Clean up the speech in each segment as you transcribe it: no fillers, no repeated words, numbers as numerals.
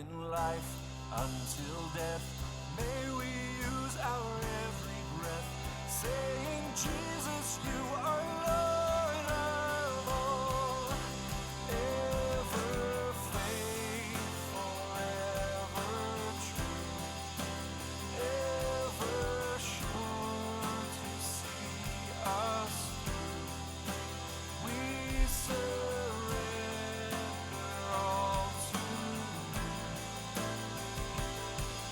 in life until death. May we use our every breath, saying, Jesus, you are Lord of all, ever faithful, ever true, ever sure to see us through. We surrender all to you.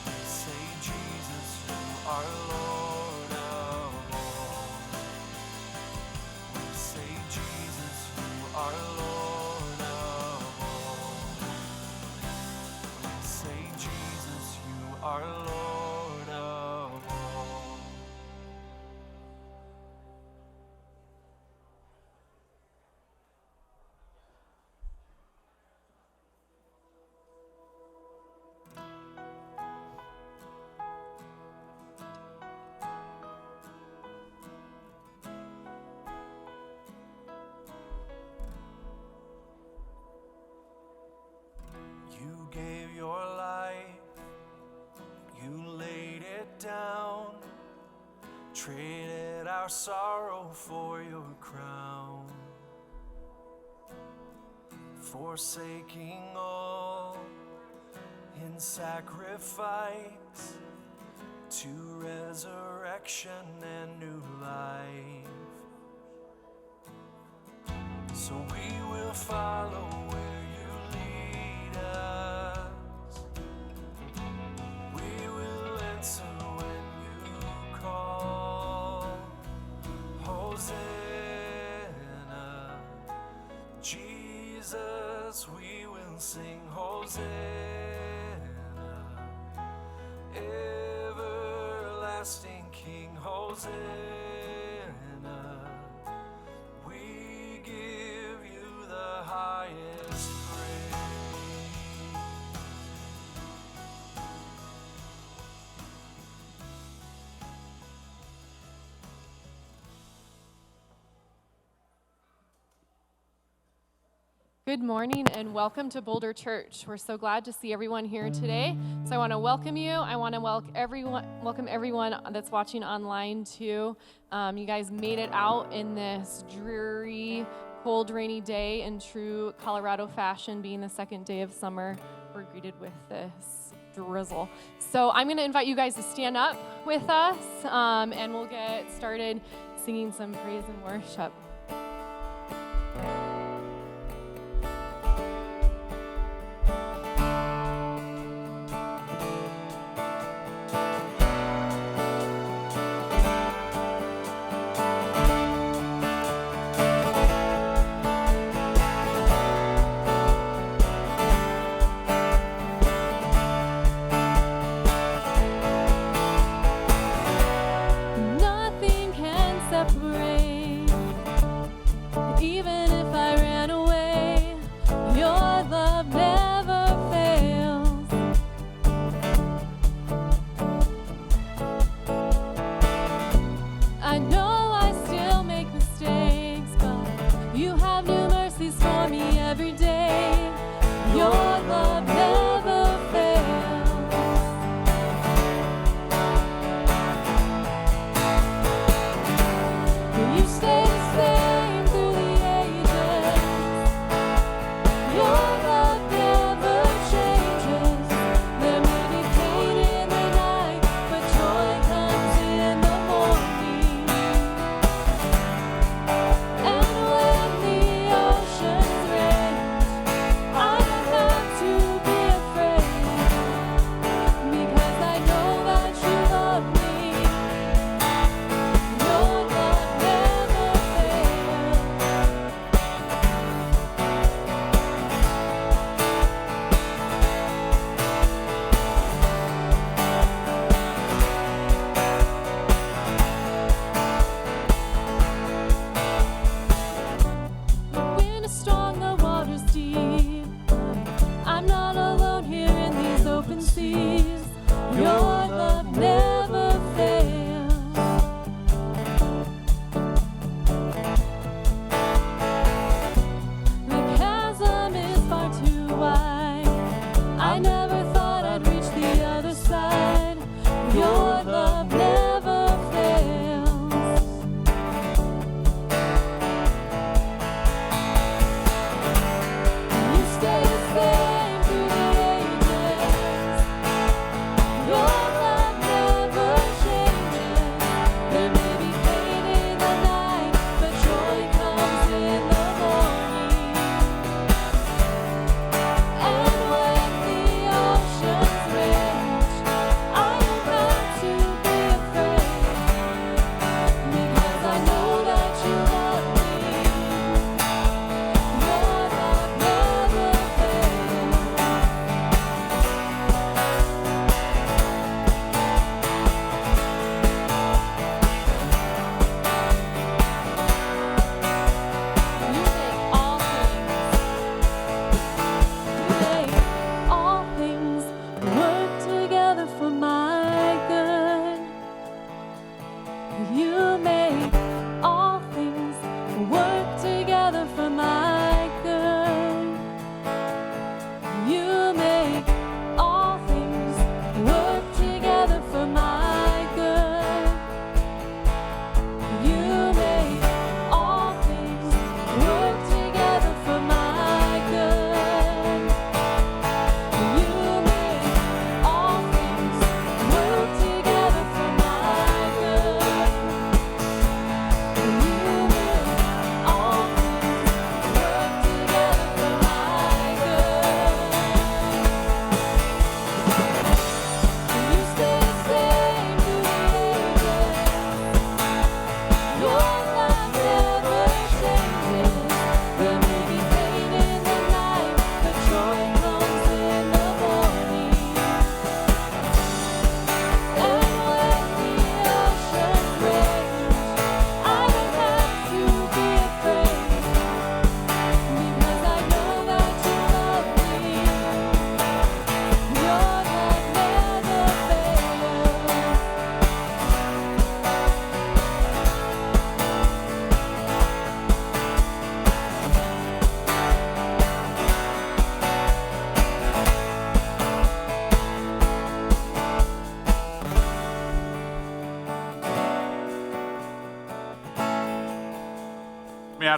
We say, Jesus, you are Lord of all. We say, Jesus, you are Lord of all. We say, Jesus, you are Lord of all. You gave your life, you laid it down, traded our sorrow for your crown, forsaking all in sacrifice to resurrection and new life. So we will follow where you lead us. We will answer when you call. Hosanna, Jesus, we will sing Hosanna. Everlasting King, Hosanna. We give you the highest praise. Good morning and welcome to Boulder Church. We're so glad to see everyone here today. So I want to welcome you. I want to welcome everyone that's watching online too. You guys made it out in this dreary, cold, rainy day in true Colorado fashion, being the second day of summer. We're greeted with this drizzle. So I'm going to invite you guys to stand up with us, and we'll get started singing some praise and worship. Nothing can separate, even if I ran away. Your love never fails. I know I still make mistakes, but you have new mercies for me every day. Your love never fails. You stay the same through the ages. Your love never changes. There may be pain in the night, but joy comes in the morning. And when the oceans rage, I don't have to be afraid, because I know that you love me. Your love never fails. The wind is strong, the water's deep. I'm not alone here in these open seas. Your love never fails. The chasm is far too wide. I never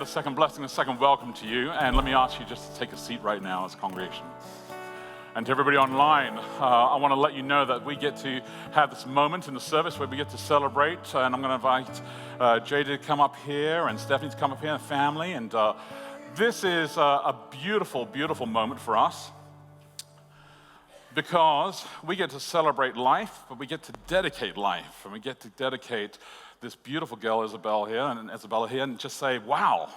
add a second blessing, a second welcome to you, and let me ask you just to take a seat right now as a congregation. And to everybody online, I want to let you know that we get to have this moment in the service where we get to celebrate, and I'm going to invite Jay to come up here and Stephanie to come up here, and family, and this is a beautiful, beautiful moment for us because we get to celebrate life, but we get to dedicate life, and we get to dedicate this beautiful girl, Isabella here, and just say, wow.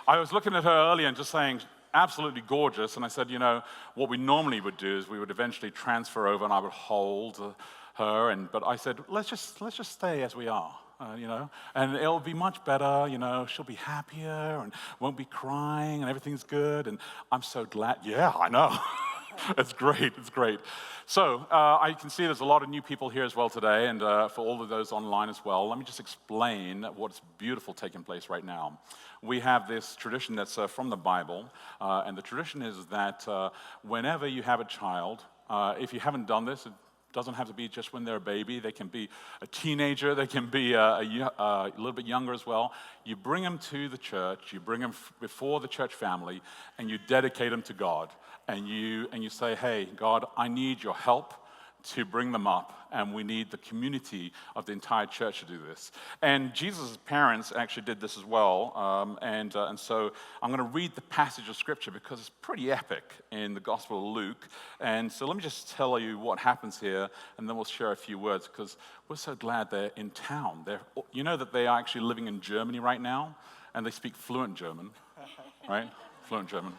I was looking at her earlier and just saying, absolutely gorgeous, and I said, you know, what we normally would do is we would eventually transfer over and I would hold her, but I said, let's just stay as we are, and it'll be much better, she'll be happier and won't be crying and everything's good, and I'm so glad, yeah, I know. It's great. So I can see there's a lot of new people here as well today, and for all of those online as well, let me just explain what's beautiful taking place right now. We have this tradition that's from the Bible, and the tradition is that whenever you have a child, if you haven't done this, it doesn't have to be just when they're a baby. They can be a teenager. They can be a little bit younger as well. You bring them to the church. You bring them before the church family, and you dedicate them to God. And you say, hey, God, I need your help to bring them up, and we need the community of the entire church to do this. And Jesus' parents actually did this as well, and so I'm going to read the passage of Scripture because it's pretty epic in the Gospel of Luke. And so let me just tell you what happens here, and then we'll share a few words because we're so glad they're in town. You know that they are actually living in Germany right now, and they speak fluent German, right? Fluent German.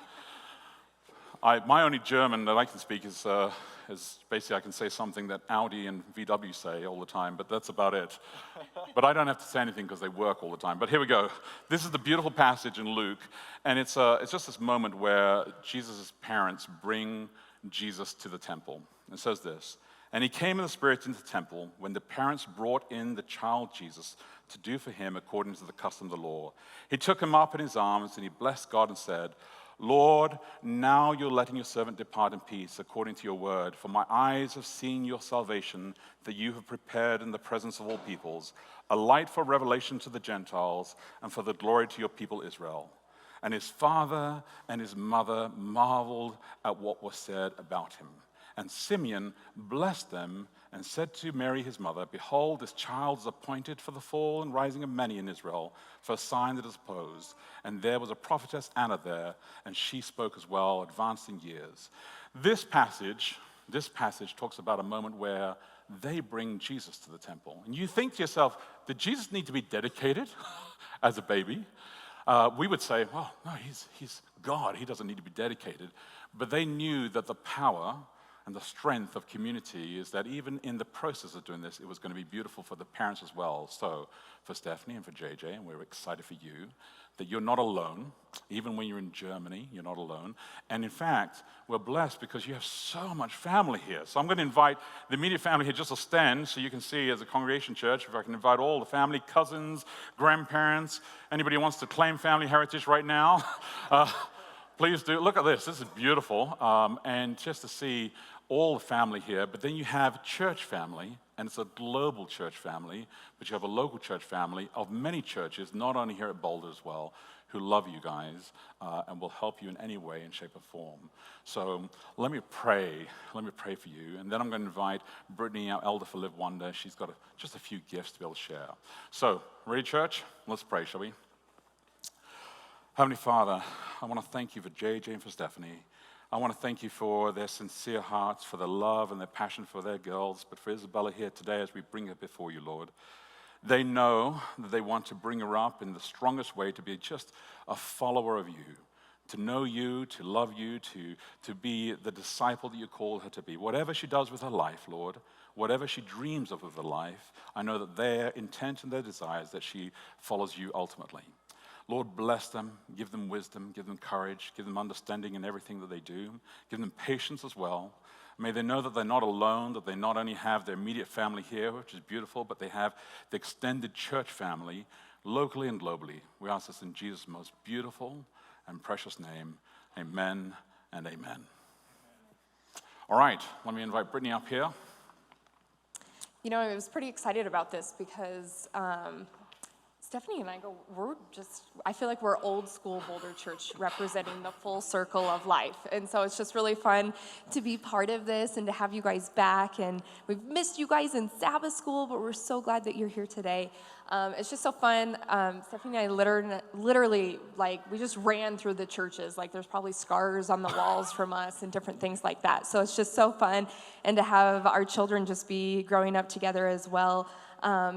My only German that I can speak is basically I can say something that Audi and VW say all the time, but that's about it. But I don't have to say anything because they work all the time. But here we go. This is the beautiful passage in Luke, and it's just this moment where Jesus' parents bring Jesus to the temple. It says this, and he came in the Spirit into the temple when the parents brought in the child Jesus to do for him according to the custom of the law. He took him up in his arms, and he blessed God and said, Lord, now you're letting your servant depart in peace according to your word. For my eyes have seen your salvation that you have prepared in the presence of all peoples, a light for revelation to the Gentiles and for the glory to your people Israel. And his father and his mother marveled at what was said about him. And Simeon blessed them and said to Mary his mother, behold, this child is appointed for the fall and rising of many in Israel, for a sign that is opposed. And there was a prophetess Anna there, and she spoke as well, advanced in years. This passage talks about a moment where they bring Jesus to the temple. And you think to yourself, did Jesus need to be dedicated as a baby? We would say, well, no, he's God. He doesn't need to be dedicated. But they knew that the power and the strength of community is that even in the process of doing this, it was going to be beautiful for the parents as well. So for Stephanie and for JJ, and we're excited for you, that you're not alone. Even when you're in Germany, you're not alone. And in fact, we're blessed because you have so much family here. So I'm going to invite the immediate family here just to stand so you can see as a congregation church, if I can invite all the family, cousins, grandparents, anybody who wants to claim family heritage right now, please do. Look at this. This is beautiful. And just to see all the family here, but then you have church family, and it's a global church family, but you have a local church family of many churches, not only here at Boulder as well, who love you guys and will help you in any way, in shape, or form. So let me pray for you, and then I'm going to invite Brittany, our elder for Live Wonder. She's got just a few gifts to be able to share. So, ready, church? Let's pray, shall we? Heavenly Father, I want to thank you for JJ and for Stephanie. I want to thank you for their sincere hearts, for their love and their passion for their girls, but for Isabella here today as we bring her before you, Lord. They know that they want to bring her up in the strongest way to be just a follower of you, to know you, to love you, to be the disciple that you call her to be. Whatever she does with her life, Lord, whatever she dreams of with her life, I know that their intent and their desire is that she follows you ultimately. Lord, bless them, give them wisdom, give them courage, give them understanding in everything that they do, give them patience as well. May they know that they're not alone, that they not only have their immediate family here, which is beautiful, but they have the extended church family locally and globally. We ask this in Jesus' most beautiful and precious name. Amen and amen. All right, let me invite Brittany up here. You know, I was pretty excited about this because Stephanie and I I feel like we're old school Boulder Church representing the full circle of life. And so it's just really fun to be part of this and to have you guys back. And we've missed you guys in Sabbath school, but we're so glad that you're here today. It's just so fun. Stephanie and I literally, like, we just ran through the churches. Like, there's probably scars on the walls from us and different things like that. So it's just so fun. And to have our children just be growing up together as well.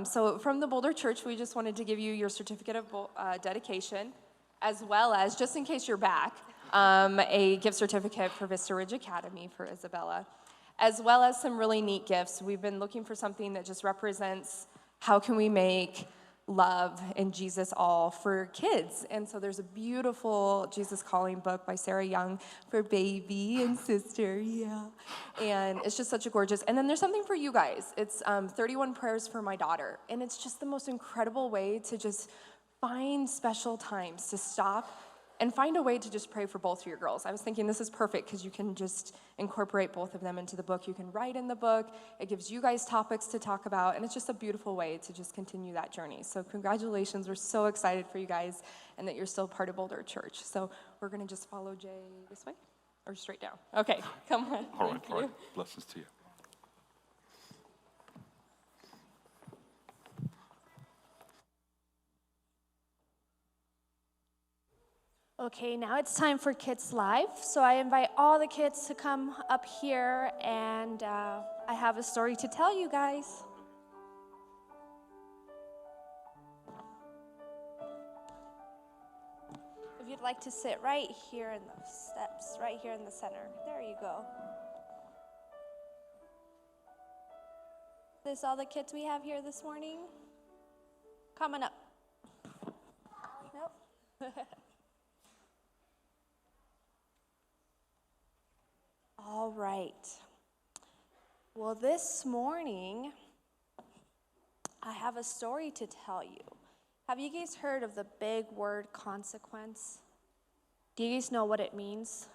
So from the Boulder Church, we just wanted to give you your certificate of dedication, as well as, just in case you're back, a gift certificate for Vista Ridge Academy for Isabella, as well as some really neat gifts. We've been looking for something that just represents how can we make love and Jesus all for kids. And so there's a beautiful Jesus Calling book by Sarah Young for baby and sister, yeah. And it's just such a gorgeous, and then there's something for you guys. It's 31 prayers for my daughter. And it's just the most incredible way to just find special times to stop and find a way to just pray for both of your girls. I was thinking this is perfect because you can just incorporate both of them into the book. You can write in the book. It gives you guys topics to talk about, and it's just a beautiful way to just continue that journey. So congratulations. We're so excited for you guys and that you're still part of Boulder Church. So we're going to just follow Jay this way or straight down. Okay, come on. All right. Blessings to you. Okay, now it's time for Kids Live. So I invite all the kids to come up here, and I have a story to tell you guys. If you'd like to sit right here in the steps, right here in the center. There you go. This all the kids we have here this morning? Coming up. Nope. All right. Well, this morning, I have a story to tell you. Have you guys heard of the big word consequence? Do you guys know what it means?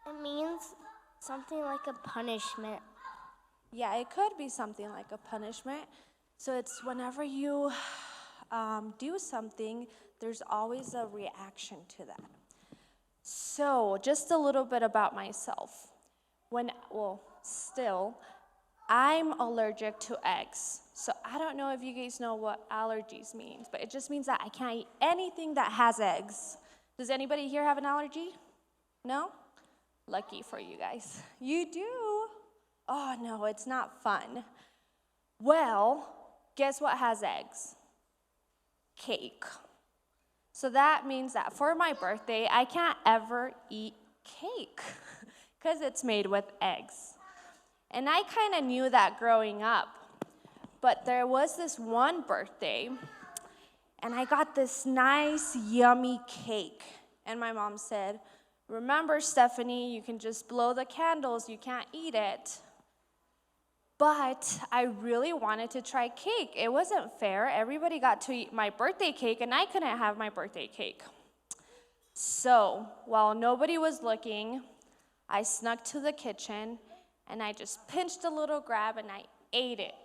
It means something like a punishment. Yeah, it could be something like a punishment. So it's whenever you do something, there's always a reaction to that. So, just a little bit about myself. I'm allergic to eggs. So, I don't know if you guys know what allergies means, but it just means that I can't eat anything that has eggs. Does anybody here have an allergy? No? Lucky for you guys. You do? Oh, no, it's not fun. Well, guess what has eggs? Cake. So that means that for my birthday, I can't ever eat cake because it's made with eggs. And I kind of knew that growing up. But there was this one birthday, and I got this nice, yummy cake. And my mom said, "Remember, Stephanie, you can just blow the candles. You can't eat it." But I really wanted to try cake. It wasn't fair. Everybody got to eat my birthday cake, and I couldn't have my birthday cake. So, while nobody was looking, I snuck to the kitchen, and I just pinched a little grab, and I ate it.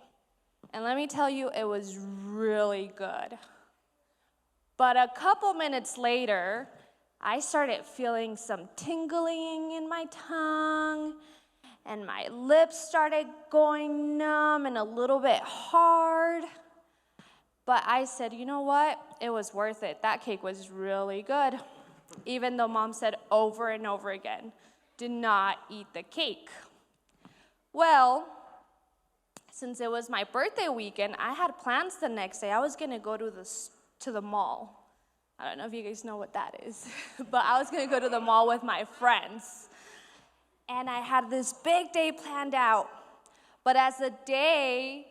And let me tell you, it was really good. But a couple minutes later, I started feeling some tingling in my tongue, and my lips started going numb and a little bit hard. But I said, you know what? It was worth it. That cake was really good. Even though Mom said over and over again, do not eat the cake. Well, since it was my birthday weekend, I had plans the next day. I was going to go to the mall. I don't know if you guys know what that is, but I was going to go to the mall with my friends. And I had this big day planned out. But as the day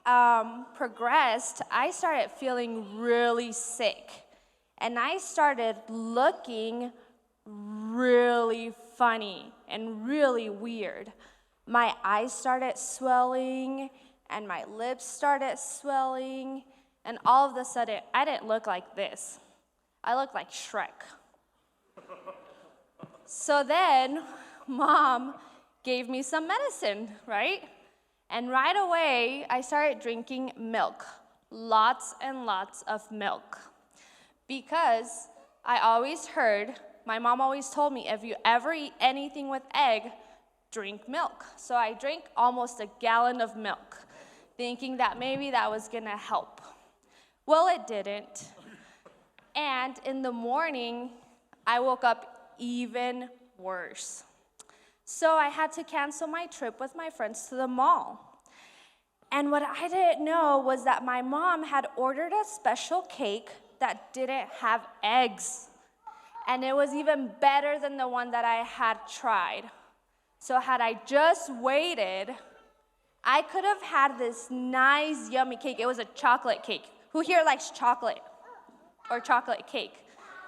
progressed, I started feeling really sick. And I started looking really funny and really weird. My eyes started swelling, and my lips started swelling. And all of a sudden, I didn't look like this. I looked like Shrek. So then, Mom gave me some medicine, right? And right away, I started drinking milk, lots and lots of milk. Because I always heard, my mom always told me, if you ever eat anything with egg, drink milk. So I drank almost a gallon of milk, thinking that maybe that was gonna help. Well, it didn't. And in the morning, I woke up even worse. So I had to cancel my trip with my friends to the mall. And what I didn't know was that my mom had ordered a special cake that didn't have eggs. And it was even better than the one that I had tried. So had I just waited, I could have had this nice, yummy cake. It was a chocolate cake. Who here likes chocolate or chocolate cake?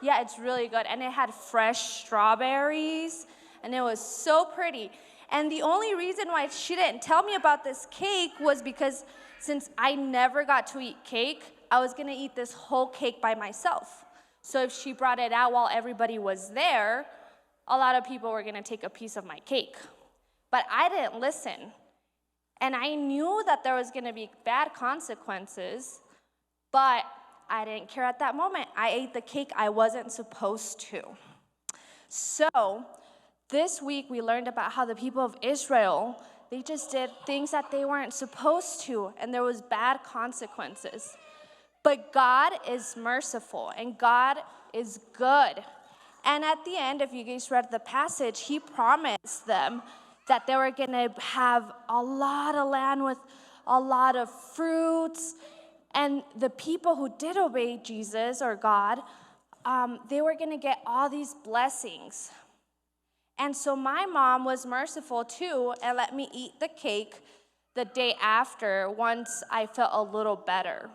Yeah, it's really good. And it had fresh strawberries, and it was so pretty. And the only reason why she didn't tell me about this cake was because since I never got to eat cake, I was gonna eat this whole cake by myself. So if she brought it out while everybody was there, a lot of people were gonna take a piece of my cake. But I didn't listen. And I knew that there was gonna be bad consequences, but I didn't care at that moment. I ate the cake I wasn't supposed to. So this week we learned about how the people of Israel, they just did things that they weren't supposed to, and there was bad consequences. But God is merciful, and God is good. And at the end, if you guys read the passage, he promised them that they were going to have a lot of land with a lot of fruits. And the people who did obey Jesus or God, they were going to get all these blessings. And so my mom was merciful too and let me eat the cake the day after once I felt a little better.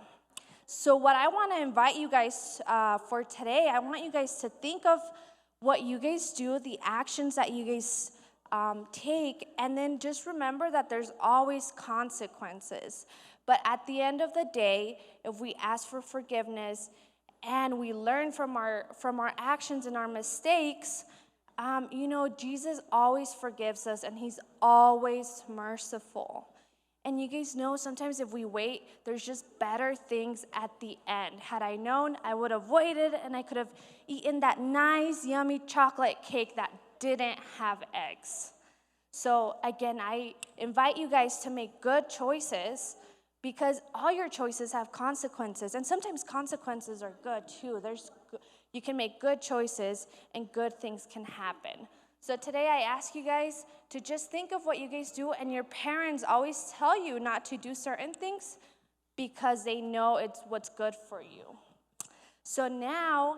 So what I want to invite you guys for today, I want you guys to think of what you guys do, the actions that you guys take, and then just remember that there's always consequences. But at the end of the day, if we ask for forgiveness and we learn from our actions and our mistakes, Jesus always forgives us, and he's always merciful. And you guys know sometimes if we wait, there's just better things at the end. Had I known, I would have waited, and I could have eaten that nice, yummy chocolate cake that didn't have eggs. So again, I invite you guys to make good choices, because all your choices have consequences, and sometimes consequences are good too. You can make good choices, and good things can happen. So today I ask you guys to just think of what you guys do, and your parents always tell you not to do certain things because they know it's what's good for you. So now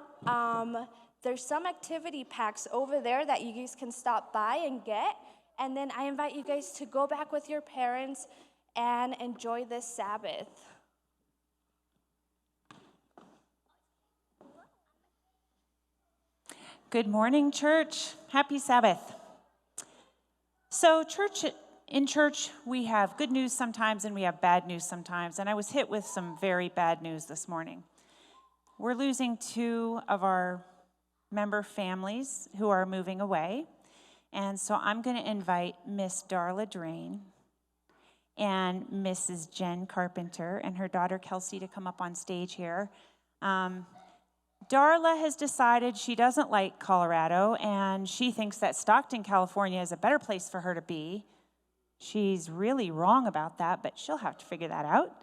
there's some activity packs over there that you guys can stop by and get, and then I invite you guys to go back with your parents and enjoy this Sabbath. Good morning, church. Happy Sabbath. So in church, we have good news sometimes and we have bad news sometimes. And I was hit with some very bad news this morning. We're losing 2 of our member families who are moving away. And so I'm going to invite Miss Darla Drain and Mrs. Jen Carpenter and her daughter Kelsey to come up on stage here. Darla has decided she doesn't like Colorado, and she thinks that Stockton, California is a better place for her to be. She's really wrong about that, but she'll have to figure that out.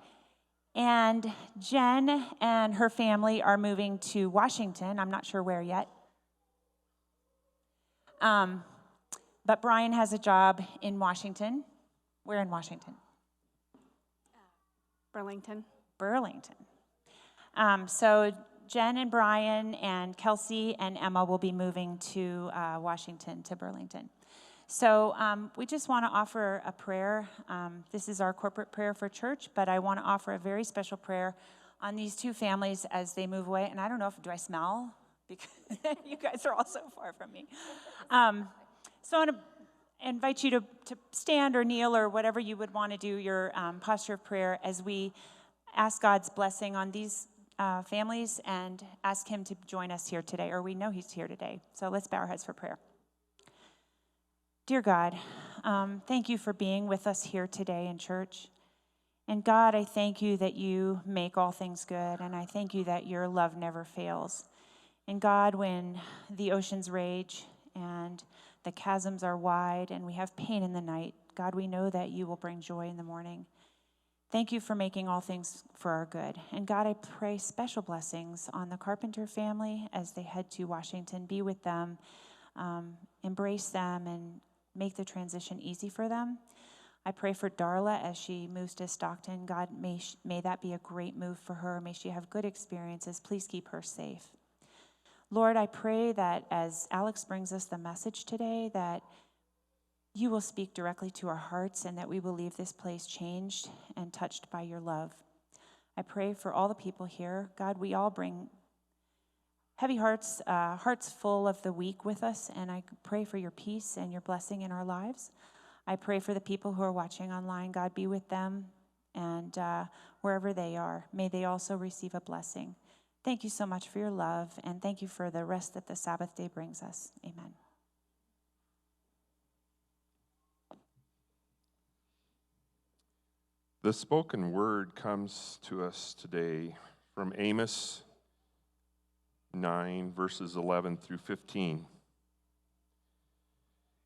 And Jen and her family are moving to Washington. I'm not sure where yet. But Bryan has a job in Washington. Where in Washington? Burlington. So Jen and Bryan and Kelsey and Emma will be moving to Washington, to Burlington. So we just want to offer a prayer. This is our corporate prayer for church, but I want to offer a very special prayer on these 2 families as they move away. And I don't know do I smell? Because you guys are all so far from me. So I want to invite you to stand or kneel or whatever you would want to do, your posture of prayer, as we ask God's blessing on these families and ask him to join us here today, or we know he's here today. So let's bow our heads for prayer. Dear God, thank you for being with us here today in church. And God, I thank you that you make all things good, and I thank you that your love never fails. And God, when the oceans rage and the chasms are wide and we have pain in the night, God, we know that you will bring joy in the morning. Thank you for making all things for our good. And God, I pray special blessings on the Carpenter family as they head to Washington. Be with them, embrace them, and make the transition easy for them. I pray for Darla as she moves to Stockton. God, may that be a great move for her. May she have good experiences. Please keep her safe. Lord, I pray that as Alex brings us the message today, that you will speak directly to our hearts and that we will leave this place changed and touched by your love. I pray for all the people here. God, we all bring heavy hearts, hearts full of the week with us, and I pray for your peace and your blessing in our lives. I pray for the people who are watching online. God, be with them, and wherever they are, may they also receive a blessing. Thank you so much for your love, and thank you for the rest that the Sabbath day brings us. Amen. The spoken word comes to us today from Amos 9, verses 11 through 15.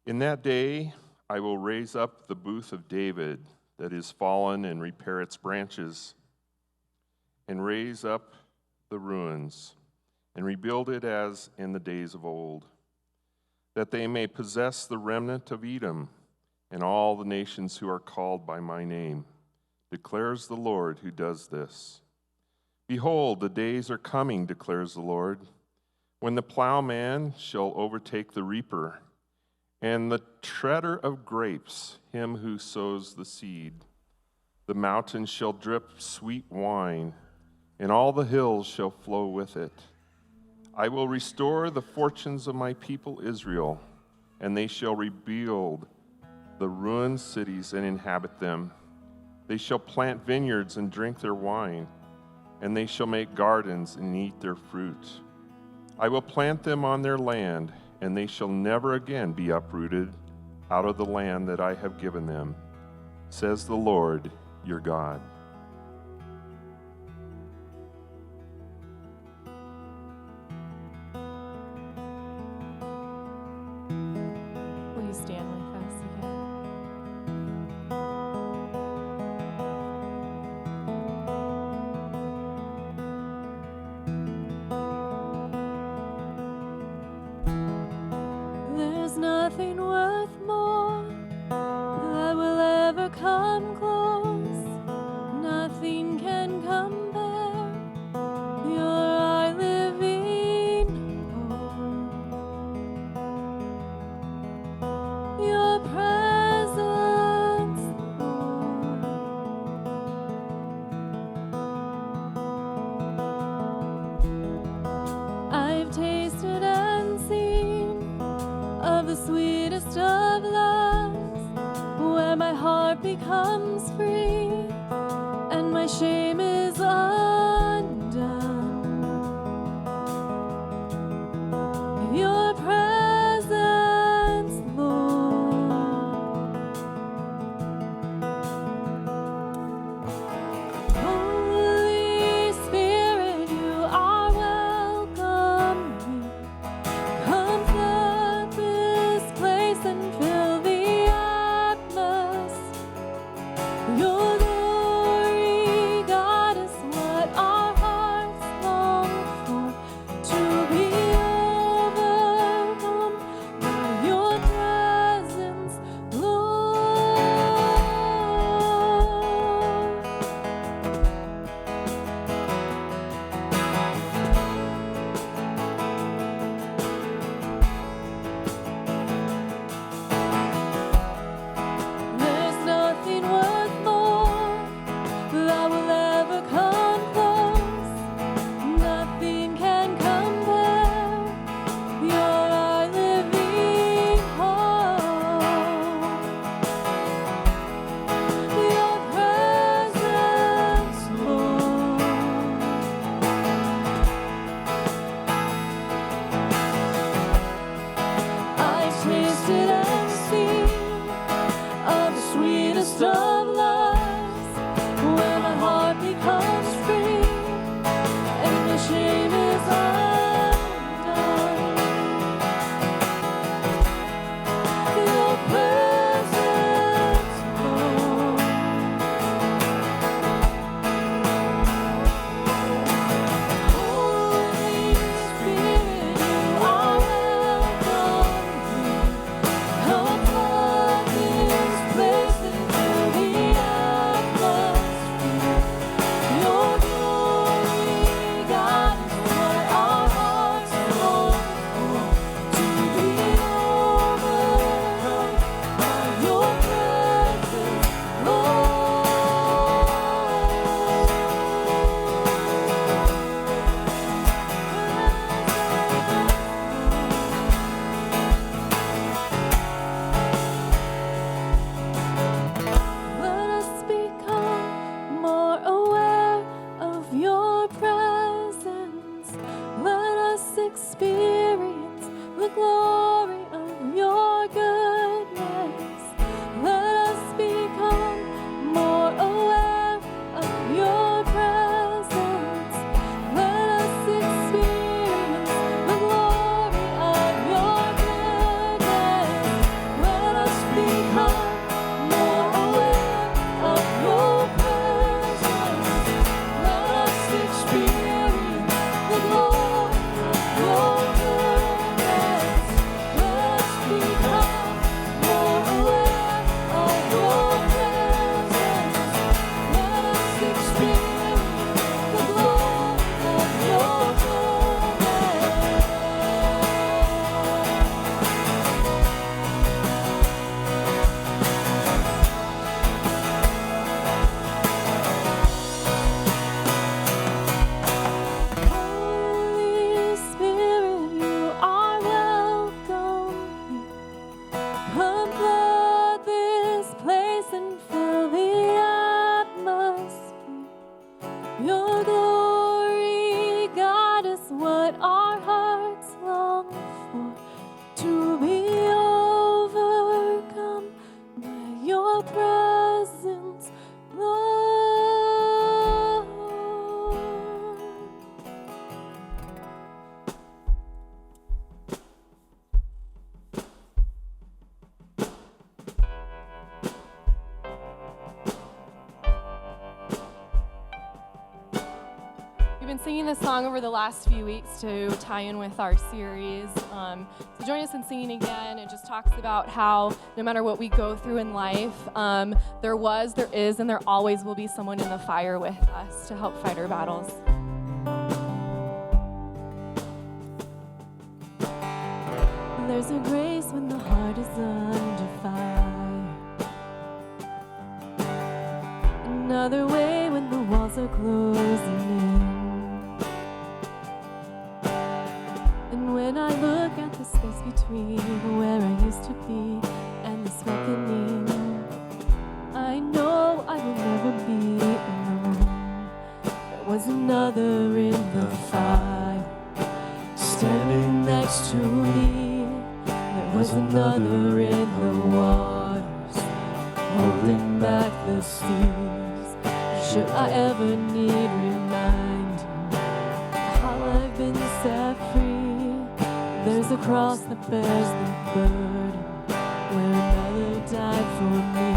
In that day I will raise up the booth of David that is fallen and repair its branches, and raise up the ruins, and rebuild it as in the days of old, that they may possess the remnant of Edom and all the nations who are called by my name, declares the Lord who does this. Behold, the days are coming, declares the Lord, when the plowman shall overtake the reaper, and the treader of grapes him who sows the seed. The mountains shall drip sweet wine, and all the hills shall flow with it. I will restore the fortunes of my people Israel, and they shall rebuild the ruined cities and inhabit them. They shall plant vineyards and drink their wine, and they shall make gardens and eat their fruit. I will plant them on their land, and they shall never again be uprooted out of the land that I have given them, says the Lord your God. Will you stand with us again? There's nothing worth more that will ever come close. Nothing can compare. You're our living hope. Your presence, Lord. I've tasted and seen of the sweetest of loves, where my heart becomes free and my shame is undone. Your presence, Lord. Holy Spirit, you are welcome here. Come flood this place and fill the atmosphere. Your glory, God, is what experience the glory of your goodness. Let us become more aware of your presence. Let us experience the glory of your goodness. Let us become more aware of your presence. Let us experience the glory of your goodness. Let us become more aware of your presence. Let us experience the glory of your goodness. Holy Spirit, you are welcome here. Come flood this place and fill the atmosphere. Your glory, God, is what our hearts long for. To be overcome by your presence, Lord. We've been singing this song over the last few weeks to tie in with our series. So join us in singing again. It just talks about how no matter what we go through in life, there was, there is, and there always will be someone in the fire with us to help fight our battles. There's a grace when the heart is under fire. Another way when the walls are closing in. And when I look at the space between where I used to be and this reckoning, I know I will never be alone. There was another in the fire, standing next to me. There was another in the waters, holding back the seas. Should I ever need reminding how I've been set free? There's a cross that bears the burden, where another died for me.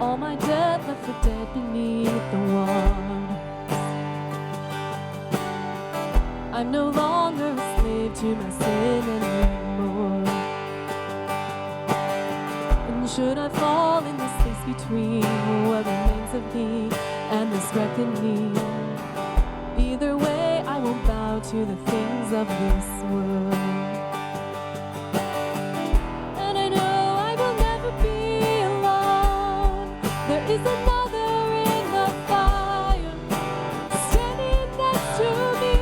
All my debt left for dead beneath the waters. I'm no longer a slave to my sin anymore. And should I fall in the space between what remains of me and this reckoning, either way I won't bow to the things of this world. And I know I will never be alone. There is another in the fire, standing next to me.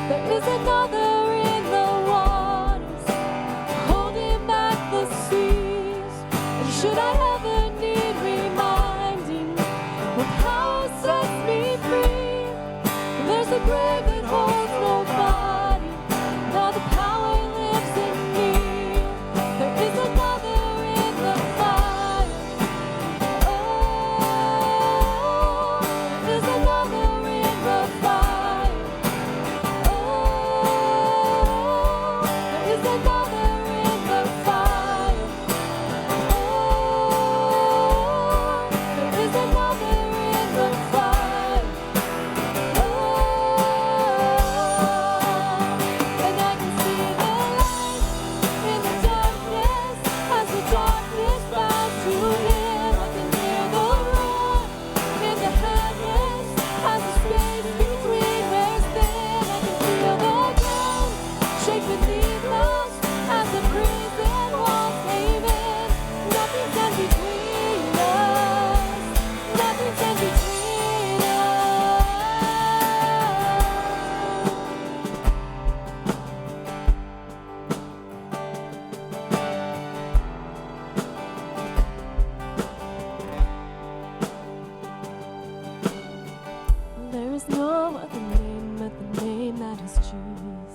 There is another in the waters, holding back the seas. And should I ever need reminding of how it sets me free, there's a grave that holds nobody. Now the power lives in me. There is another in the fire. Oh, there's another in the fire. Oh.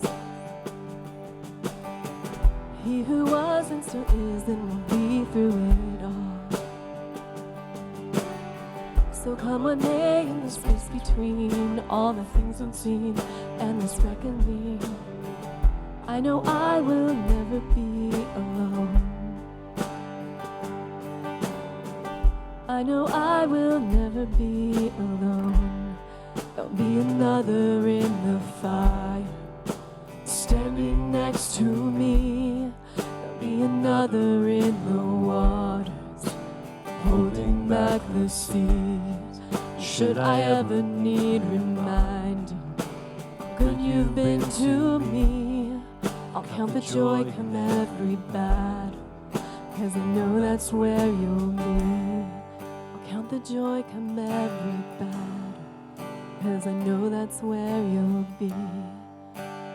Jesus. He who was and still is and will be through it all. So come what may in the space between all the things unseen and this reckoning, I know I will never be alone. I know I will never be alone. There'll be another in the fire, standing next to me. There'll be another in the waters, holding back the seas. Should I ever need reminding how good you've been to me, I'll count the joy come every battle, 'cause I know that's where you'll be. I'll count the joy come every battle, 'cause I know that's where you'll be.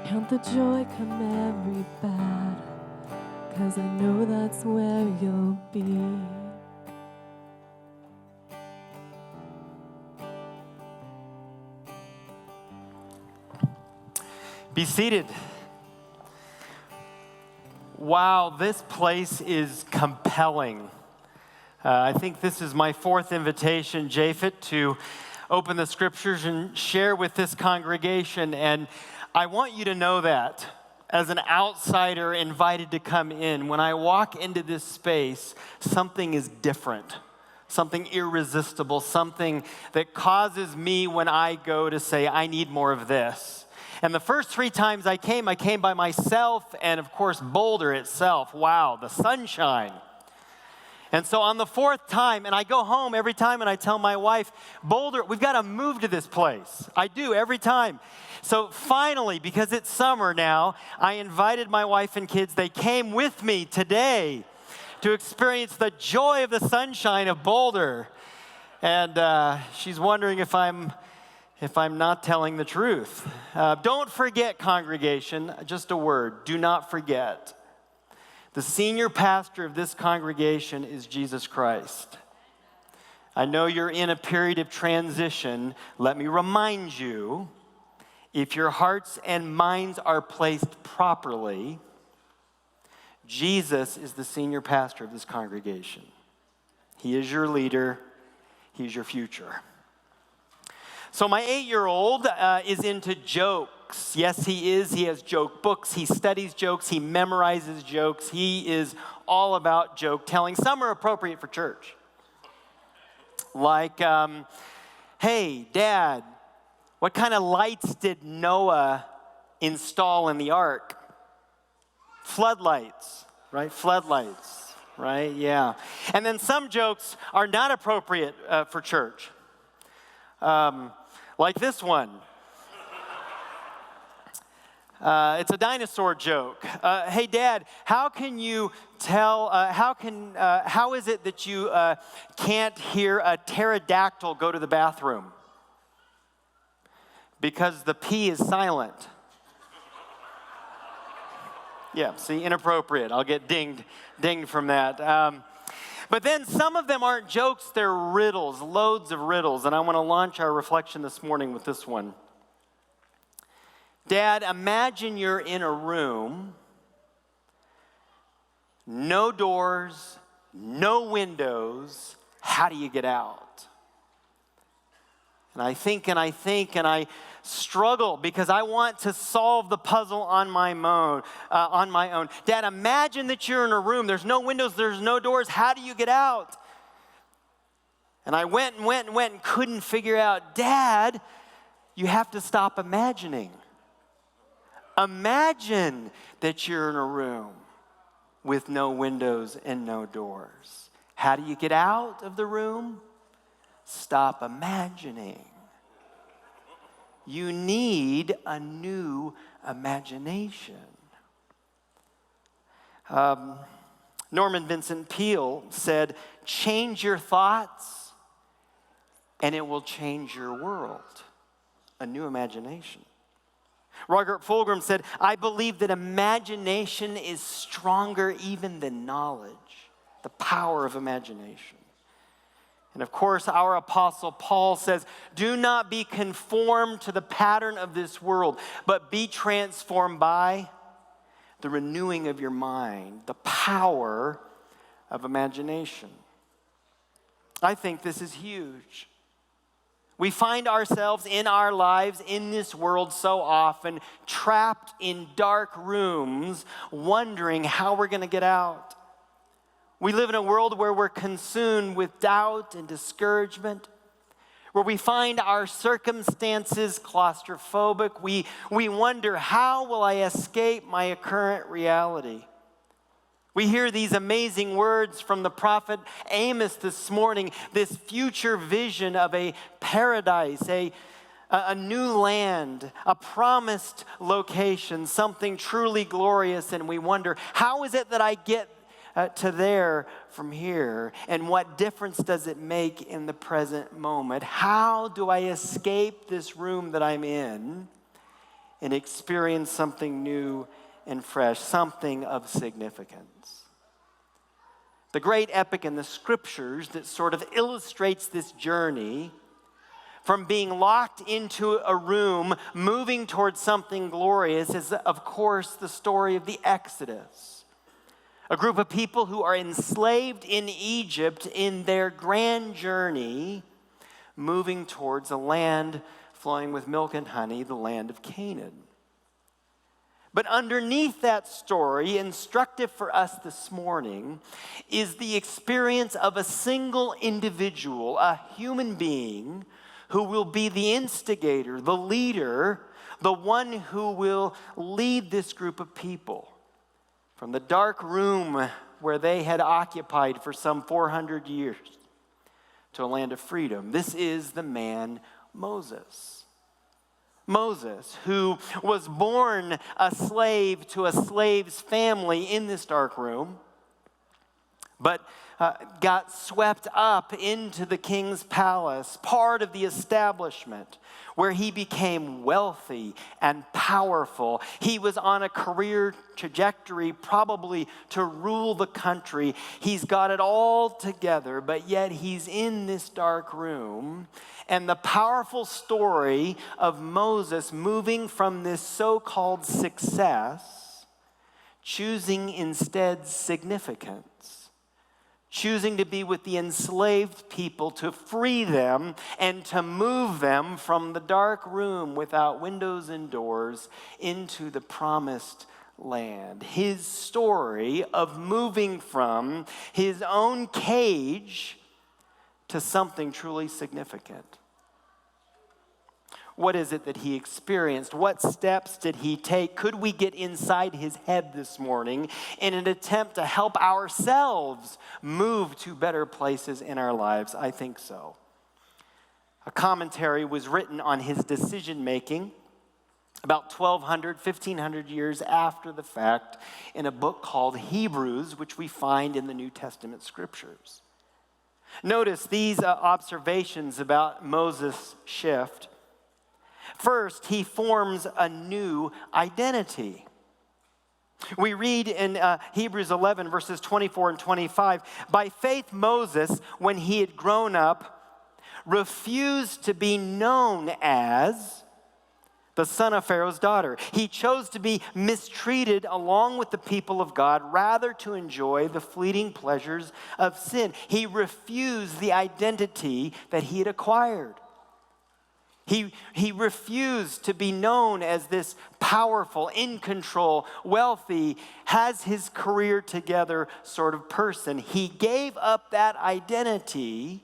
Count the joy come every battle, 'cause I know that's where you'll be. Be seated. Wow, this place is compelling. I think this is my fourth invitation, Japhet, to open the scriptures and share with this congregation. And I want you to know that as an outsider invited to come in, when I walk into this space, something is different, something irresistible, something that causes me when I go to say, I need more of this. And the first 3 times I came by myself and, of course, Boulder itself. Wow, the sunshine. And so on the 4th time, and I go home every time and I tell my wife, Boulder, we've got to move to this place. I do every time. So finally, because it's summer now, I invited my wife and kids. They came with me today to experience the joy of the sunshine of Boulder. And she's wondering if I'm not telling the truth. Don't forget, congregation, just a word, do not forget. The senior pastor of this congregation is Jesus Christ. I know you're in a period of transition. Let me remind you, if your hearts and minds are placed properly, Jesus is the senior pastor of this congregation. He is your leader. He's your future. So my 8-year-old is into jokes. Yes, he is. He has joke books. He studies jokes. He memorizes jokes. He is all about joke telling. Some are appropriate for church. Like, hey, Dad, what kind of lights did Noah install in the ark? Floodlights, right? Floodlights, right? Yeah. And then some jokes are not appropriate for church. Like this one. It's a dinosaur joke. Hey, Dad, how is it that you can't hear a pterodactyl go to the bathroom? Because the P is silent. Yeah, see, inappropriate. I'll get dinged from that. But then some of them aren't jokes, they're riddles, loads of riddles. And I want to launch our reflection this morning with this one. Dad, imagine you're in a room, no doors, no windows. How do you get out? And I think and I struggle because I want to solve the puzzle on my own. Dad, imagine that you're in a room. There's no windows, there's no doors. How do you get out? And I went and couldn't figure out. Dad, you have to stop imagining. Imagine that you're in a room with no windows and no doors. How do you get out of the room? Stop imagining. You need a new imagination. Norman Vincent Peale said, change your thoughts and it will change your world. A new imagination. Robert Fulghum said, I believe that imagination is stronger even than knowledge. The power of imagination. And of course, our apostle Paul says, do not be conformed to the pattern of this world, but be transformed by the renewing of your mind, the power of imagination. I think this is huge. We find ourselves in our lives in this world so often trapped in dark rooms, wondering how we're going to get out. We live in a world where we're consumed with doubt and discouragement, where we find our circumstances claustrophobic. We wonder, how will I escape my current reality? We hear these amazing words from the prophet Amos this morning, this future vision of a paradise, a new land, a promised location, something truly glorious, and we wonder, how is it that I get to there from here, and what difference does it make in the present moment? How do I escape this room that I'm in and experience something new and fresh, something of significance? The great epic in the scriptures that sort of illustrates this journey from being locked into a room, moving towards something glorious, is of course the story of the Exodus. A group of people who are enslaved in Egypt in their grand journey, moving towards a land flowing with milk and honey, the land of Canaan. But underneath that story, instructive for us this morning, is the experience of a single individual, a human being, who will be the instigator, the leader, the one who will lead this group of people from the dark room where they had occupied for some 400 years to a land of freedom. This is the man Moses. Moses, who was born a slave to a slave's family in this dark room, but got swept up into the king's palace, part of the establishment, where he became wealthy and powerful. He was on a career trajectory, probably to rule the country. He's got it all together, but yet he's in this dark room. And the powerful story of Moses moving from this so-called success, choosing instead significance. Choosing to be with the enslaved people, to free them and to move them from the dark room without windows and doors into the promised land. His story of moving from his own cage to something truly significant. What is it that he experienced? What steps did he take? Could we get inside his head this morning in an attempt to help ourselves move to better places in our lives? I think so. A commentary was written on his decision making about 1,500 years after the fact in a book called Hebrews, which we find in the New Testament scriptures. Notice these observations about Moses' shift. First, he forms a new identity. We read in Hebrews 11, verses 24 and 25, by faith Moses, when he had grown up, refused to be known as the son of Pharaoh's daughter. He chose to be mistreated along with the people of God rather to enjoy the fleeting pleasures of sin. He refused the identity that he had acquired. He refused to be known as this powerful, in control, wealthy, has his career together sort of person. He gave up that identity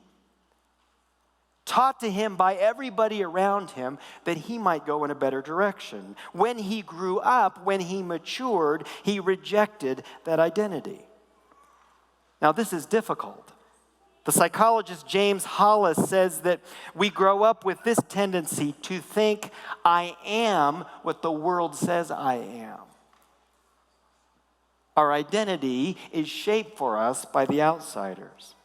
taught to him by everybody around him that he might go in a better direction. When he grew up, when he matured, he rejected that identity. Now, this is difficult. The psychologist James Hollis says that we grow up with this tendency to think, I am what the world says I am. Our identity is shaped for us by the outsiders.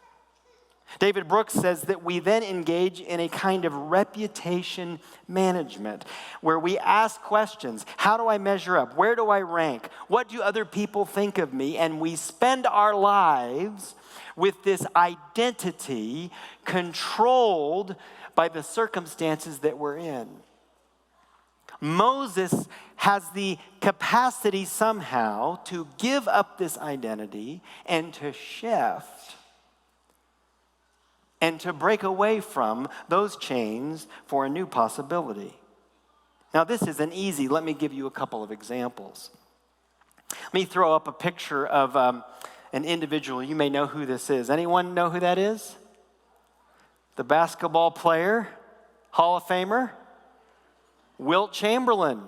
David Brooks says that we then engage in a kind of reputation management where we ask questions. How do I measure up? Where do I rank? What do other people think of me? And we spend our lives with this identity controlled by the circumstances that we're in. Moses has the capacity somehow to give up this identity and to shift and to break away from those chains for a new possibility. Now, this isn't easy. Let me give you a couple of examples. Let me throw up a picture of an individual. You may know who this is. Anyone know who that is? The basketball player, Hall of Famer, Wilt Chamberlain.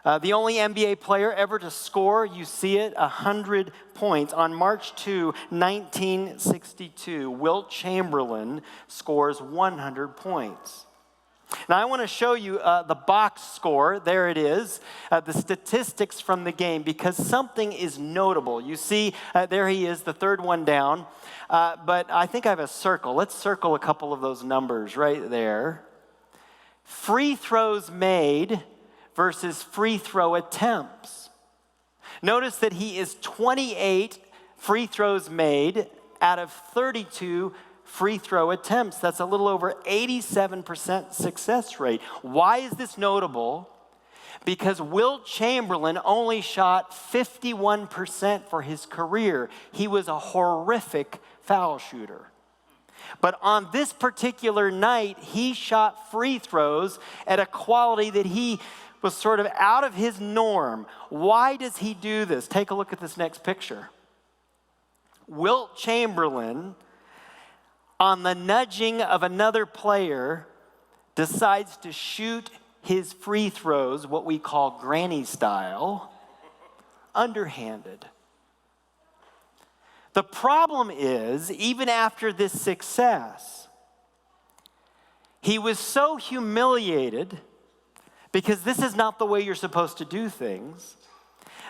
The only NBA player ever to score, you see it, 100 points. On March 2, 1962, Wilt Chamberlain scores 100 points. Now, I want to show you the box score. There it is, the statistics from the game, because something is notable. You see, there he is, the third one down. But I think I have a circle. Let's circle a couple of those numbers right there. Free throws made versus free throw attempts. Notice that he is 28 free throws made out of 32 free throw attempts. That's a little over 87% success rate. Why is this notable? Because Wilt Chamberlain only shot 51% for his career. He was a horrific foul shooter. But on this particular night, he shot free throws at a quality that he was sort of out of his norm. Why does he do this? Take a look at this next picture. Wilt Chamberlain, on the nudging of another player, decides to shoot his free throws, what we call granny style, underhanded. The problem is, even after this success, he was so humiliated, because this is not the way you're supposed to do things,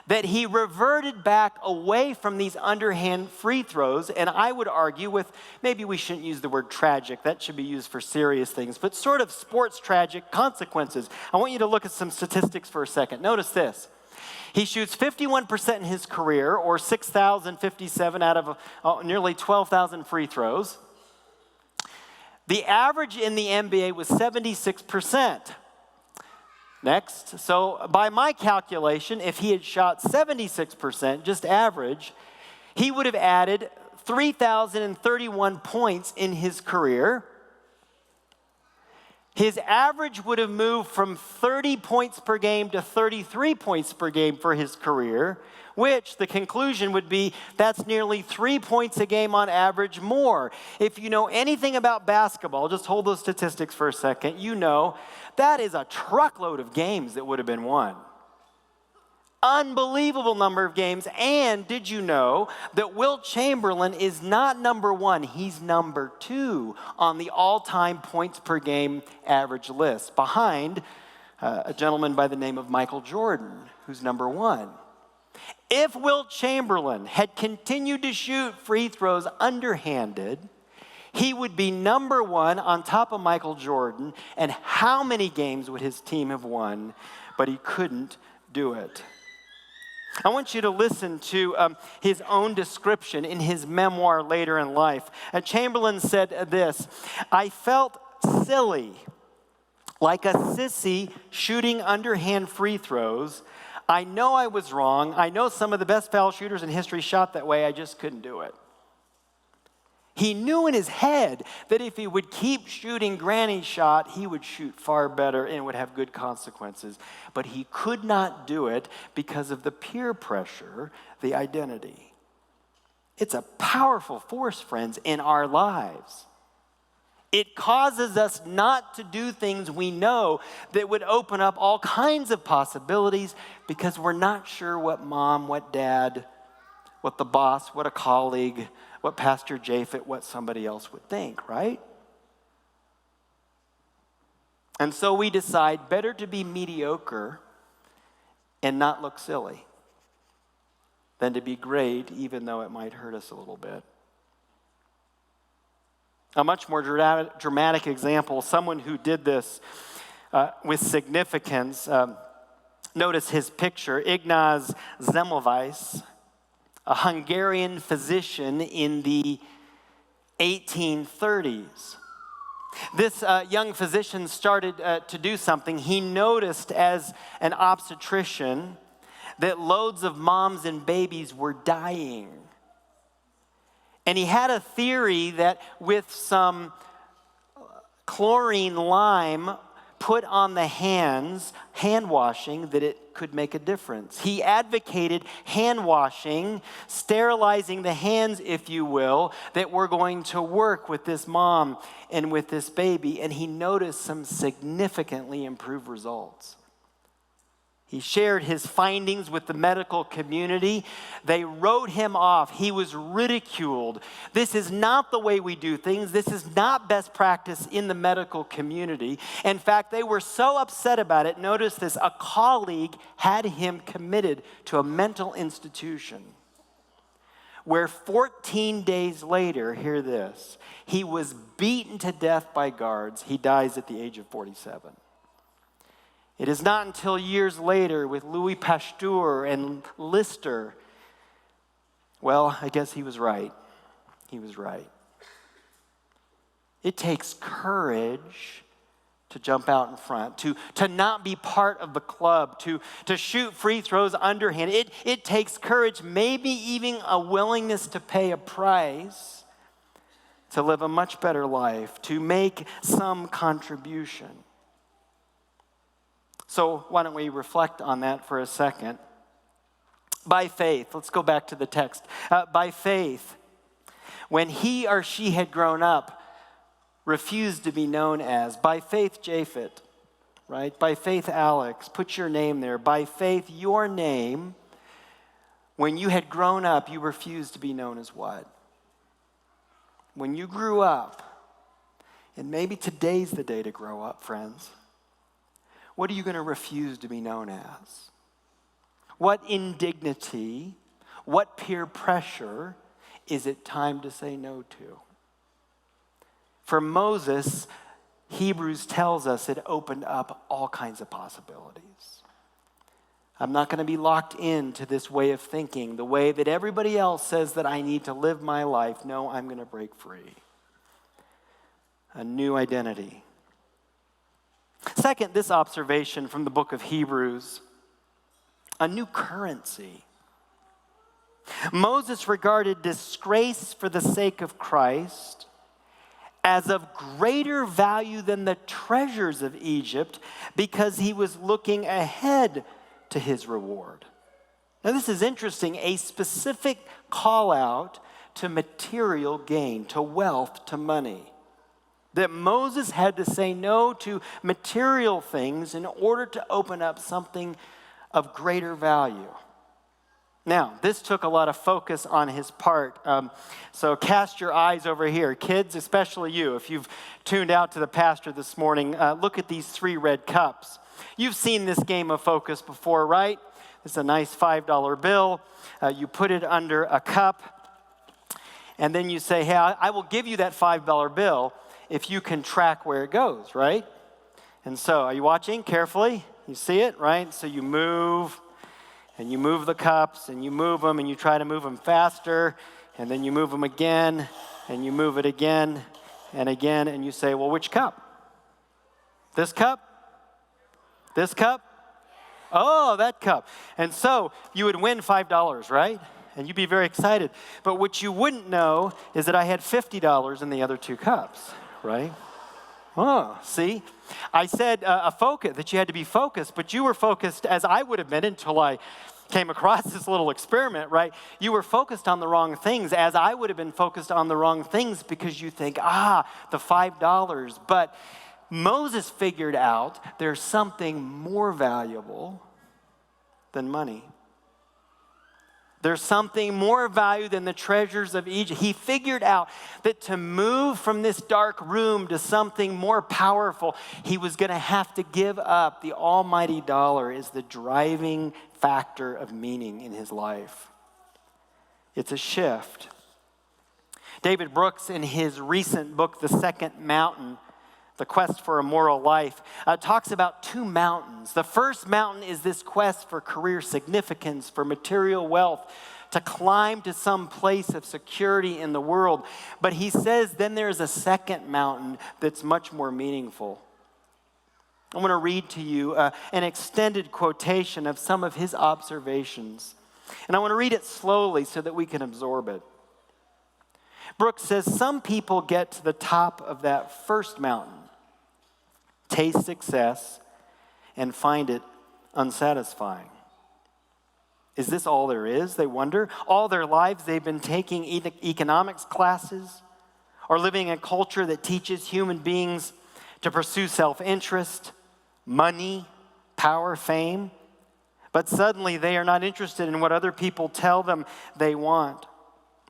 that he reverted back away from these underhand free throws, and I would argue with, maybe we shouldn't use the word tragic, that should be used for serious things, but sort of sports tragic consequences. I want you to look at some statistics for a second. Notice this. He shoots 51% in his career, or 6,057 out of nearly 12,000 free throws. The average in the NBA was 76%. Next, so by my calculation, if he had shot 76%, just average, he would have added 3,031 points in his career. His average would have moved from 30 points per game to 33 points per game for his career, which the conclusion would be that's nearly 3 points a game on average more. If you know anything about basketball, just hold those statistics for a second, you know that is a truckload of games that would have been won. Unbelievable number of games. And did you know that Wilt Chamberlain is not number one, he's number 2 on the all-time points per game average list, behind a gentleman by the name of Michael Jordan, who's number 1. If Wilt Chamberlain had continued to shoot free throws underhanded, he would be number 1 on top of Michael Jordan, and how many games would his team have won? But he couldn't do it. I want you to listen to his own description in his memoir later in life. Chamberlain said this, "I felt silly, like a sissy shooting underhand free throws. I know I was wrong. I know some of the best foul shooters in history shot that way. I just couldn't do it." He knew in his head that if he would keep shooting granny shot, he would shoot far better and it would have good consequences. But he could not do it because of the peer pressure, the identity. It's a powerful force, friends, in our lives. It causes us not to do things we know that would open up all kinds of possibilities because we're not sure what mom, what dad, what the boss, what a colleague, what Pastor Japhet, what somebody else would think, right? And so we decide better to be mediocre and not look silly than to be great, even though it might hurt us a little bit. A much more dramatic example, someone who did this with significance. Notice his picture, Ignaz Semmelweis. a Hungarian physician in the 1830s. This young physician started to do something. He noticed as an obstetrician that loads of moms and babies were dying. And he had a theory that with some chlorine lime put on the hands, hand washing, that it could make a difference. He advocated hand washing, sterilizing the hands, if you will, that were going to work with this mom and with this baby. And he noticed some significantly improved results. He shared his findings with the medical community. They wrote him off. He was ridiculed. This is not the way we do things. This is not best practice in the medical community. In fact, they were so upset about it. Notice this, a colleague had him committed to a mental institution where 14 days later, hear this, he was beaten to death by guards. He dies at the age of 47. It is not until years later with Louis Pasteur and Lister, well, I guess he was right. He was right. It takes courage to jump out in front, to not be part of the club, to shoot free throws underhand. It takes courage, maybe even a willingness to pay a price to live a much better life, to make some contribution. So why don't we reflect on that for a second? By faith, let's go back to the text. By faith, when he or she had grown up, refused to be known as. By faith, Japhet, right? By faith, Alex, put your name there. By faith, your name, when you had grown up, you refused to be known as what? When you grew up, and maybe today's the day to grow up, friends. What are you going to refuse to be known as? What indignity, what peer pressure is it time to say no to? For Moses, Hebrews tells us it opened up all kinds of possibilities. I'm not going to be locked into this way of thinking, the way that everybody else says that I need to live my life. No, I'm going to break free. A new identity. Second, this observation from the book of Hebrews, a new currency. Moses regarded disgrace for the sake of Christ as of greater value than the treasures of Egypt because he was looking ahead to his reward. Now this is interesting, a specific call out to material gain, to wealth, to money. That Moses had to say no to material things in order to open up something of greater value. Now, this took a lot of focus on his part. So cast your eyes over here. Kids, especially you, if you've tuned out to the pastor this morning, look at these 3 red cups. You've seen this game of focus before, right? It's a nice $5 bill. You put it under a cup, and then you say, hey, I will give you that $5 bill if you can track where it goes, right? And so, are you watching carefully? You see it, right? So you move, and you move the cups, and you move them, and you try to move them faster, and then you move them again, and you move it again, and you say, well, which cup? This cup? This cup? Oh, that cup. And so, you would win $5, right? And you'd be very excited. But what you wouldn't know is that I had $50 in the other 2 cups. Right? Oh, see? I said a focus, that you had to be focused, but you were focused as I would have been until I came across this little experiment, right? You were focused on the wrong things as I would have been focused on the wrong things because you think, the $5. But Moses figured out there's something more valuable than money. There's something more value than the treasures of Egypt. He figured out that to move from this dark room to something more powerful, he was going to have to give up the almighty dollar as the driving factor of meaning in his life. It's a shift. David Brooks, in his recent book, The Second Mountain, The Quest for a Moral Life, talks about 2 mountains. The first mountain is this quest for career significance, for material wealth, to climb to some place of security in the world. But he says then there's a second mountain that's much more meaningful. I want to read to you an extended quotation of some of his observations. And I want to read it slowly so that we can absorb it. Brooks says, some people get to the top of that first mountain, taste success, and find it unsatisfying. Is this all there is, they wonder? All their lives they've been taking economics classes or living in a culture that teaches human beings to pursue self-interest, money, power, fame. But suddenly they are not interested in what other people tell them they want.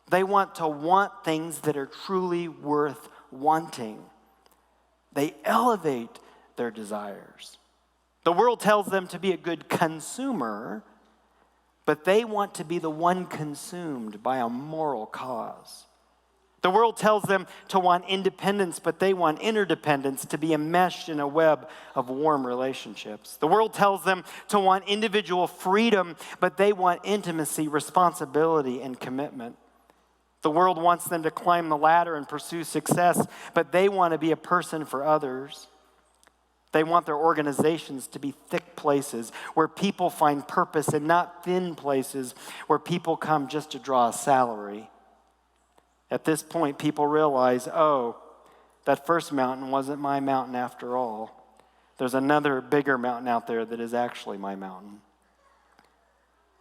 They want to want things that are truly worth wanting. They elevate their desires. The world tells them to be a good consumer, but they want to be the one consumed by a moral cause. The world tells them to want independence, but they want interdependence, to be enmeshed in a web of warm relationships. The world tells them to want individual freedom, but they want intimacy, responsibility, and commitment. The world wants them to climb the ladder and pursue success, but they want to be a person for others. They want their organizations to be thick places where people find purpose and not thin places where people come just to draw a salary. At this point, people realize, oh, that first mountain wasn't my mountain after all. There's another bigger mountain out there that is actually my mountain.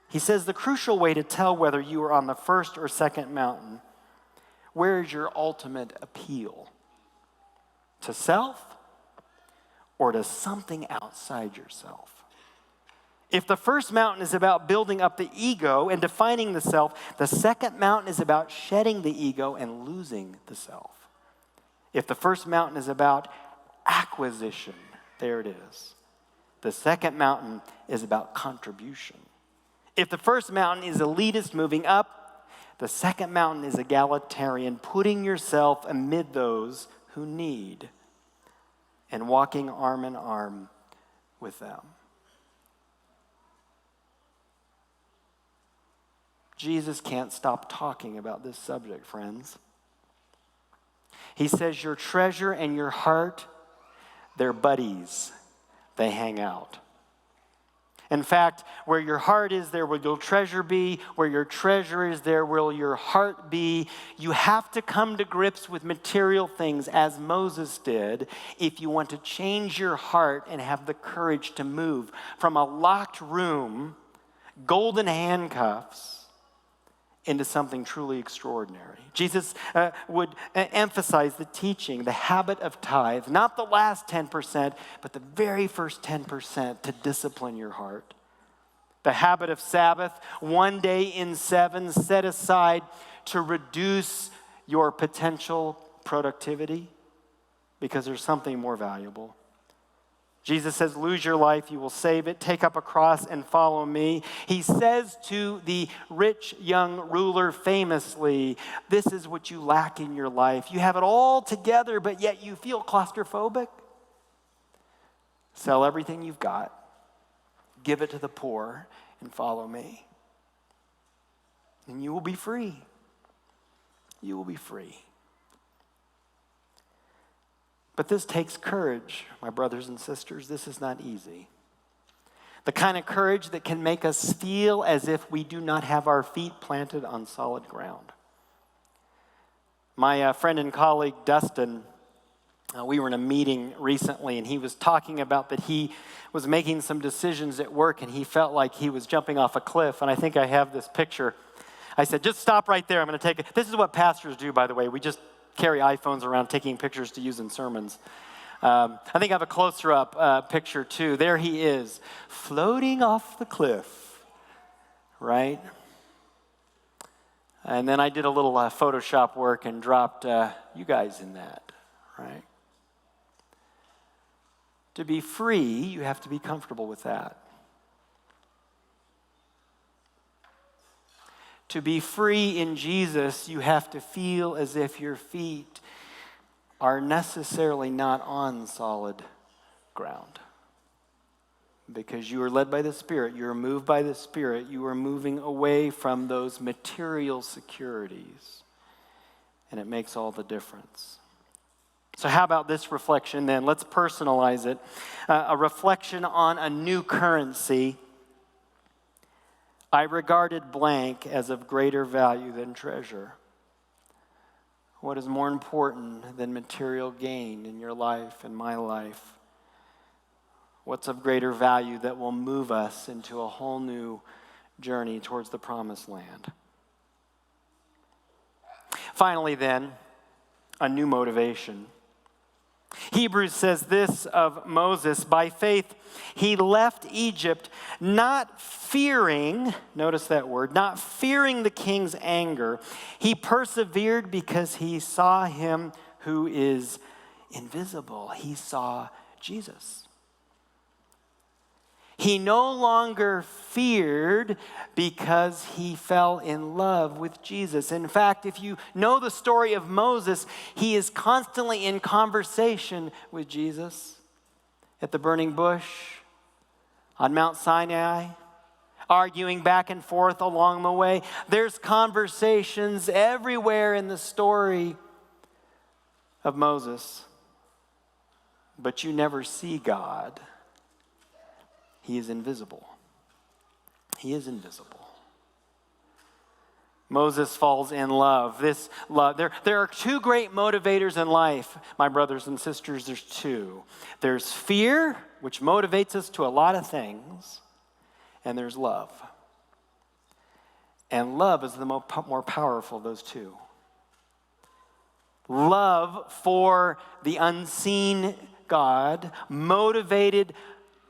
He says the crucial way to tell whether you are on the first or second mountain, where is your ultimate appeal? To self or to something outside yourself? If the first mountain is about building up the ego and defining the self, the second mountain is about shedding the ego and losing the self. If the first mountain is about acquisition, there it is. The second mountain is about contribution. If the first mountain is elitist moving up, the second mountain is egalitarian, putting yourself amid those who need and walking arm in arm with them. Jesus can't stop talking about this subject, friends. He says your treasure and your heart, they're buddies. They hang out. In fact, where your heart is, there will your treasure be. Where your treasure is, there will your heart be. You have to come to grips with material things as Moses did if you want to change your heart and have the courage to move from a locked room, golden handcuffs, into something truly extraordinary. Jesus would emphasize the teaching, the habit of tithe, not the last 10%, but the very first 10% to discipline your heart. The habit of Sabbath, one day in 7 set aside to reduce your potential productivity because there's something more valuable. Jesus says, lose your life, you will save it. Take up a cross and follow me. He says to the rich young ruler famously, this is what you lack in your life. You have it all together, but yet you feel claustrophobic. Sell everything you've got, give it to the poor, and follow me. And you will be free. You will be free. But this takes courage, my brothers and sisters. This is not easy. The kind of courage that can make us feel as if we do not have our feet planted on solid ground. My friend and colleague, Dustin, we were in a meeting recently, and he was talking about that he was making some decisions at work, and he felt like he was jumping off a cliff. And I think I have this picture. I said, just stop right there. I'm going to take it. This is what pastors do, by the way. We just carry iPhones around taking pictures to use in sermons. I think I have a closer up picture too. There he is, floating off the cliff, right? And then I did a little Photoshop work and dropped you guys in that, right? To be free, you have to be comfortable with that. To be free in Jesus, you have to feel as if your feet are necessarily not on solid ground. because you are led by the Spirit, you are moved by the Spirit, you are moving away from those material securities. And it makes all the difference. So how about this reflection then? Let's personalize it. A reflection on a new currency. I regarded blank as of greater value than treasure. What is more important than material gain in your life and my life? What's of greater value that will move us into a whole new journey towards the promised land? Finally, then, a new motivation. Hebrews says this of Moses: by faith, he left Egypt not fearing, notice that word, not fearing the king's anger. He persevered because he saw him who is invisible. He saw Jesus. He no longer feared because he fell in love with Jesus. In fact, if you know the story of Moses, he is constantly in conversation with Jesus at the burning bush, on Mount Sinai, arguing back and forth along the way. There's conversations everywhere in the story of Moses, but you never see God. He is invisible. He is invisible. Moses falls in love. This love. There are two great motivators in life, my brothers and sisters. There's two. There's fear, which motivates us to a lot of things, and there's love. And love is the more powerful of those two. Love for the unseen God motivated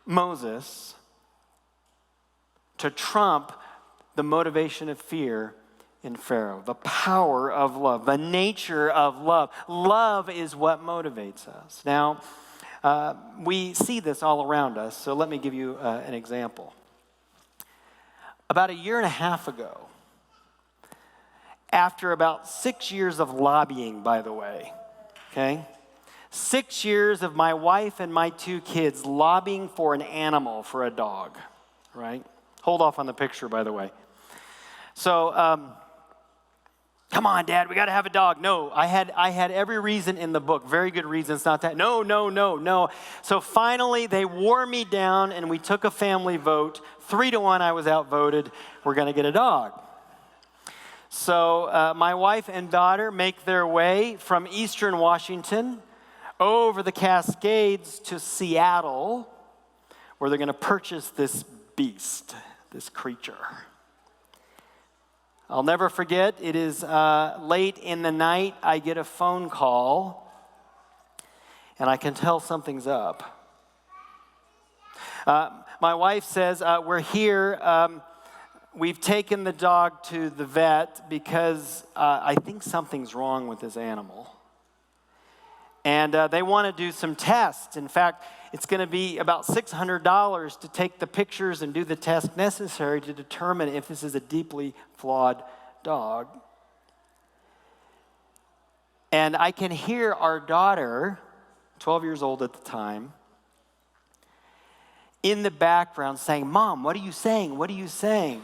Moses to trump the motivation of fear in Pharaoh. The power of love, the nature of love. Love is what motivates us. Now, we see this all around us, so let me give you an example. About a year and a half ago, after about 6 years of lobbying, by the way, okay? 6 years of my wife and my 2 kids lobbying for an animal, for a dog, right? Hold off on the picture, by the way. So, come on, Dad, we got to have a dog. No, I had every reason in the book, very good reasons not to. No. So finally, they wore me down, and we took a family vote. 3-1, I was outvoted. We're going to get a dog. So my wife and daughter make their way from eastern Washington over the Cascades to Seattle, where they're going to purchase this beast, this creature. I'll never forget, it is late in the night. I get a phone call, and I can tell something's up. My wife says, we're here. We've taken the dog to the vet because I think something's wrong with this animal. And they want to do some tests. In fact, it's going to be about $600 to take the pictures and do the test necessary to determine if this is a deeply flawed dog. And I can hear our daughter, 12 years old at the time, in the background saying, "Mom, what are you saying? What are you saying?"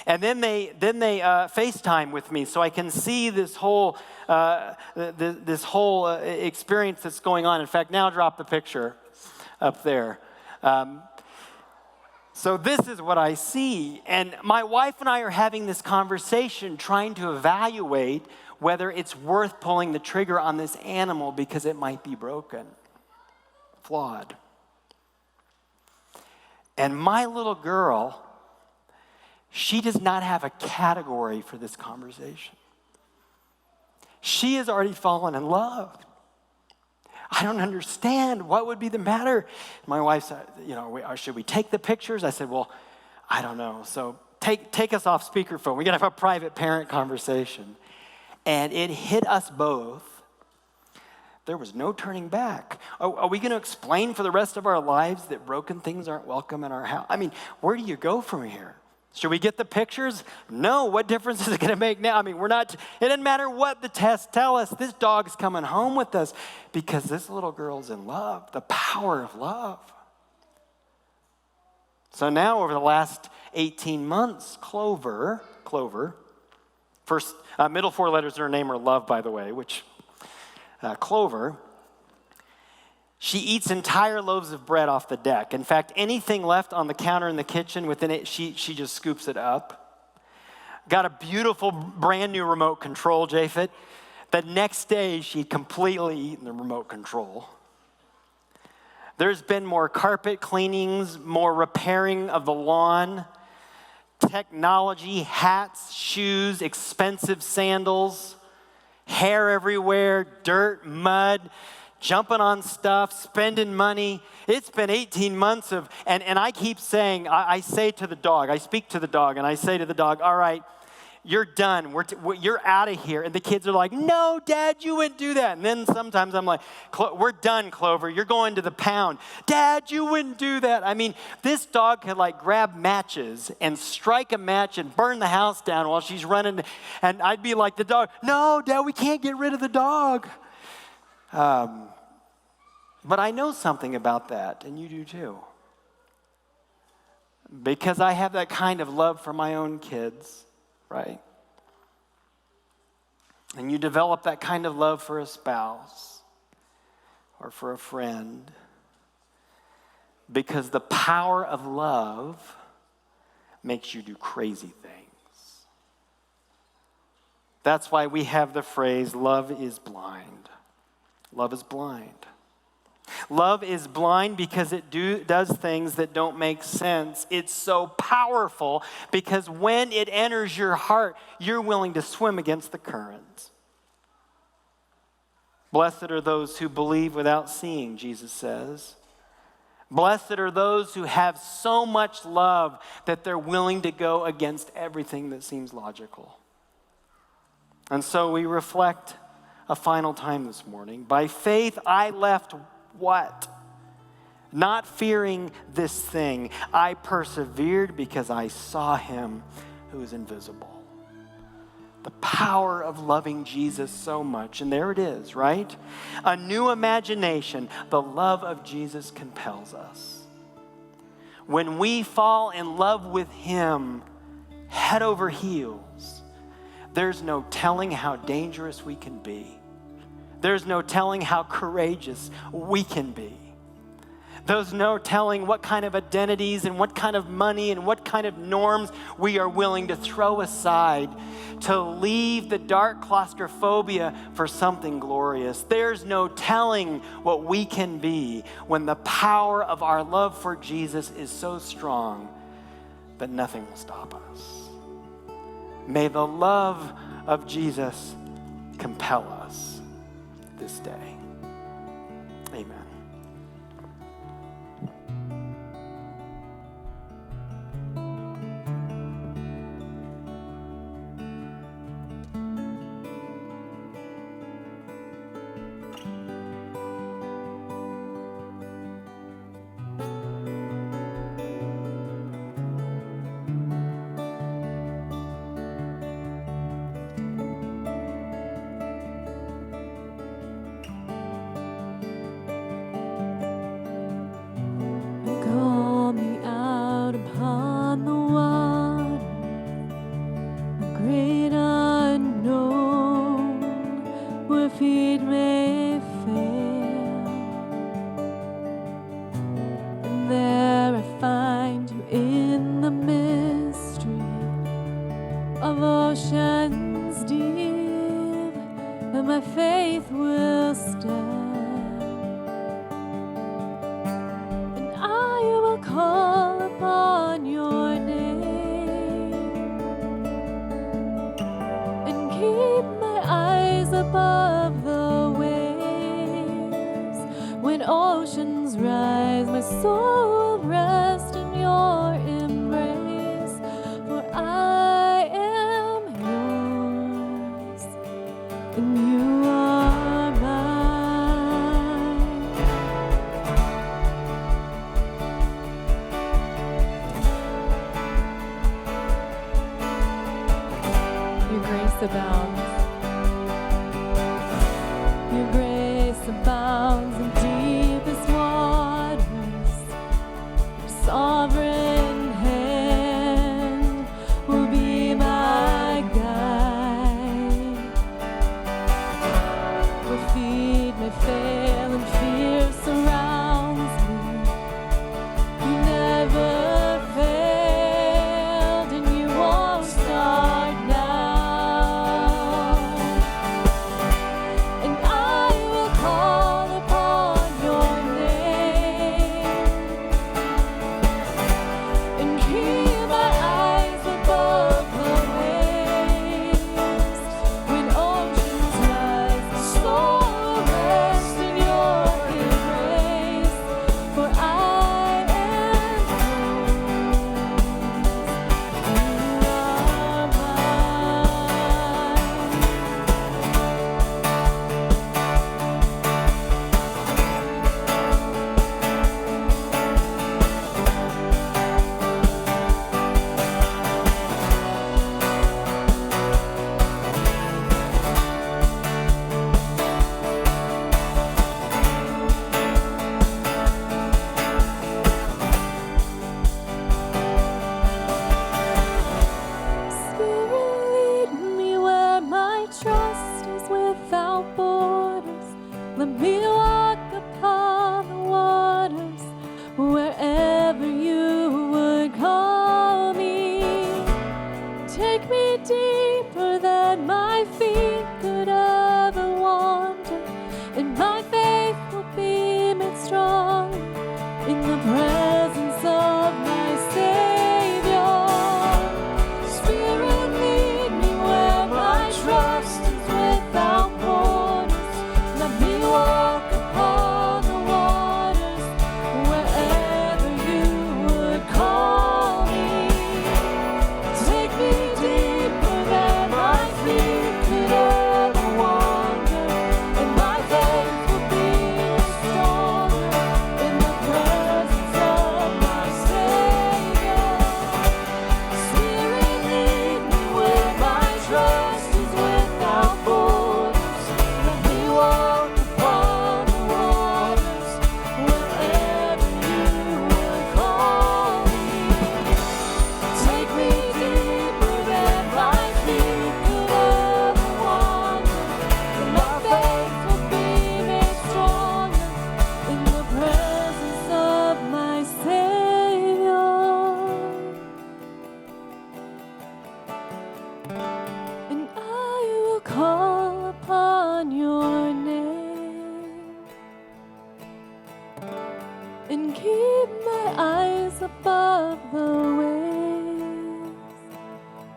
And then they FaceTime with me, so I can see this whole experience that's going on. In fact, now drop the picture up there. So this is what I see, and my wife and I are having this conversation, trying to evaluate whether it's worth pulling the trigger on this animal because it might be broken, flawed. And my little girl, she does not have a category for this conversation. She has already fallen in love. I don't understand. What would be the matter? My wife said, should we take the pictures? I said, well, I don't know. So take us off speakerphone. We got to have a private parent conversation. And it hit us both. There was no turning back. Are we going to explain for the rest of our lives that broken things aren't welcome in our house? I mean, where do you go from here? Should we get the pictures? No. What difference is it going to make now? I mean, it doesn't matter what the tests tell us. This dog's coming home with us because this little girl's in love. The power of love. So now over the last 18 months, Clover, first, middle four letters in her name are love, by the way, which, Clover, she eats entire loaves of bread off the deck. In fact, anything left on the counter in the kitchen within it, she just scoops it up. Got a beautiful brand new remote control, Japhet. The next day, she'd completely eaten the remote control. There's been more carpet cleanings, more repairing of the lawn, technology, hats, shoes, expensive sandals, hair everywhere, dirt, mud, jumping on stuff, spending money. It's been 18 months of, and I keep saying, I say to the dog, I speak to the dog, and I say to the dog, all right, you're done. You're out of here. And the kids are like, no, Dad, you wouldn't do that. And then sometimes I'm like, we're done, Clover. You're going to the pound. Dad, you wouldn't do that. I mean, this dog could like grab matches and strike a match and burn the house down while she's running. And I'd be like the dog, no, Dad, we can't get rid of the dog. But I know something about that, and you do too. Because I have that kind of love for my own kids. Right? And you develop that kind of love for a spouse or for a friend because the power of love makes you do crazy things. That's why we have the phrase, love is blind. Love is blind. Love is blind because it does things that don't make sense. It's so powerful because when it enters your heart, you're willing to swim against the current. Blessed are those who believe without seeing, Jesus says. Blessed are those who have so much love that they're willing to go against everything that seems logical. And so we reflect a final time this morning. By faith, I left what? Not fearing this thing. I persevered because I saw him who is invisible. The power of loving Jesus so much. And there it is, right? A new imagination. The love of Jesus compels us. When we fall in love with him head over heels, there's no telling how dangerous we can be. There's no telling how courageous we can be. There's no telling what kind of identities and what kind of money and what kind of norms we are willing to throw aside to leave the dark claustrophobia for something glorious. There's no telling what we can be when the power of our love for Jesus is so strong that nothing will stop us. May the love of Jesus compel us this day. Amen. Call me out upon the water, the great unknown, where feet may fail. And there I find you in the mystery of oceans deep, and my faith will stand. Call upon your name and keep my eyes above the waves. When oceans rise, my soul will rest in your embrace, for I am yours and you are mine. Abounds. Your grace abounds in deepest waters. Your sovereign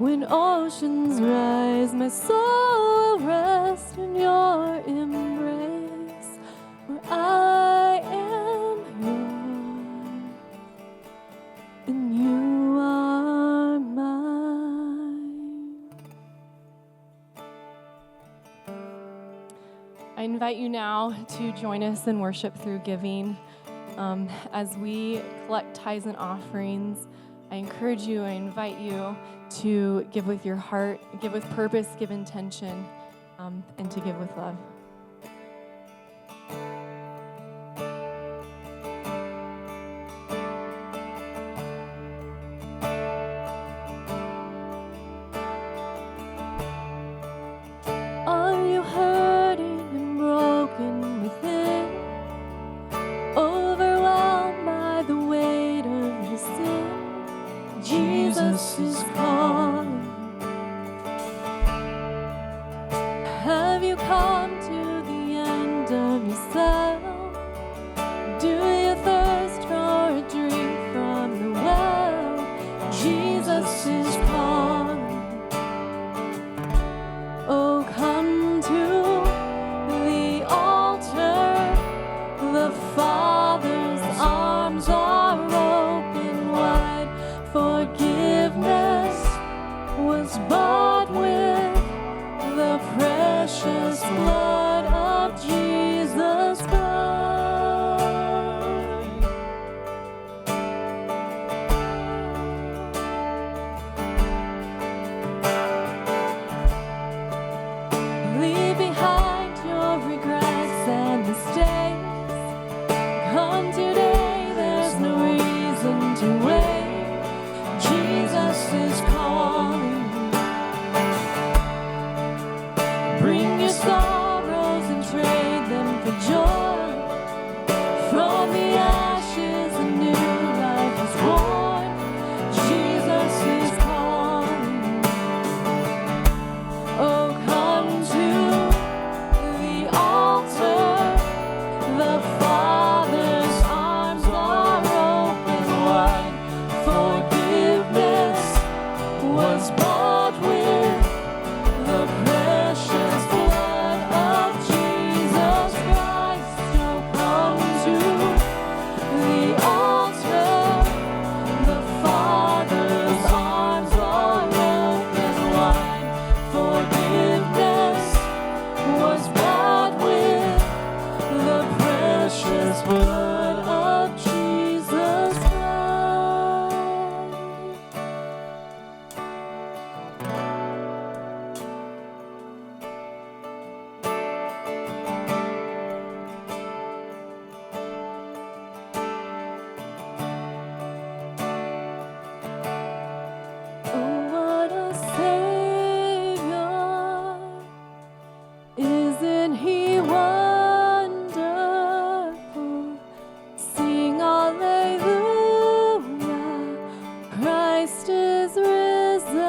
When oceans rise, my soul will rest in your embrace, where I am yours, and you are mine. I invite you now to join us in worship through giving. As we collect tithes and offerings, I encourage you, I invite you to give with your heart, give with purpose, give intention, and to give with love. Are you hurting and broken within? Overwhelmed by the weight of your sin? Jesus is calling. Have you come to the end of yourself? Do you thirst for a drink from the well? Jesus is calling. Oh, come to the altar. The Father's arms are open wide. Forgiveness was bought with the precious blood of Jesus Christ. Leave behind your regrets and mistakes. Come today, there's no reason to wait. Jesus is calling. Bring your sorrows and trade them for joy. From the ashes, a new life is born. Jesus is calling. Oh, come to the altar. The Father's arms are open wide. Forgiveness was bought with the precious blood of Jesus Christ. So come to the altar. The Father's arms are open wide. Forgiveness was bought with the precious blood of Jesus Christ. Oh, what a Savior! Isn't He wonderful? Sing Alleluia! Christ is risen.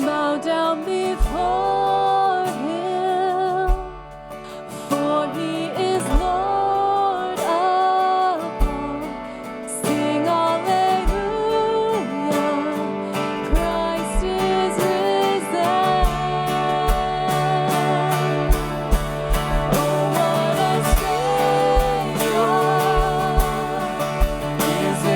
Bow down before Him, for He is Lord of all. Sing Alleluia! Christ is risen. Oh, what a Savior! Isn't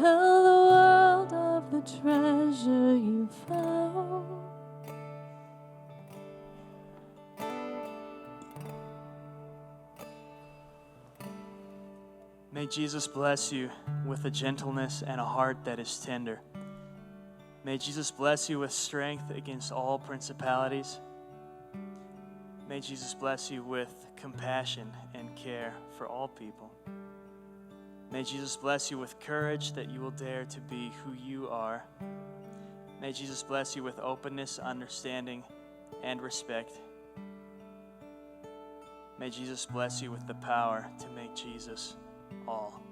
Tell the world of the treasure you found. May Jesus bless you with a gentleness and a heart that is tender. May Jesus bless you with strength against all principalities. May Jesus bless you with compassion and care for all people. May Jesus bless you with courage that you will dare to be who you are. May Jesus bless you with openness, understanding, and respect. May Jesus bless you with the power to make Jesus all.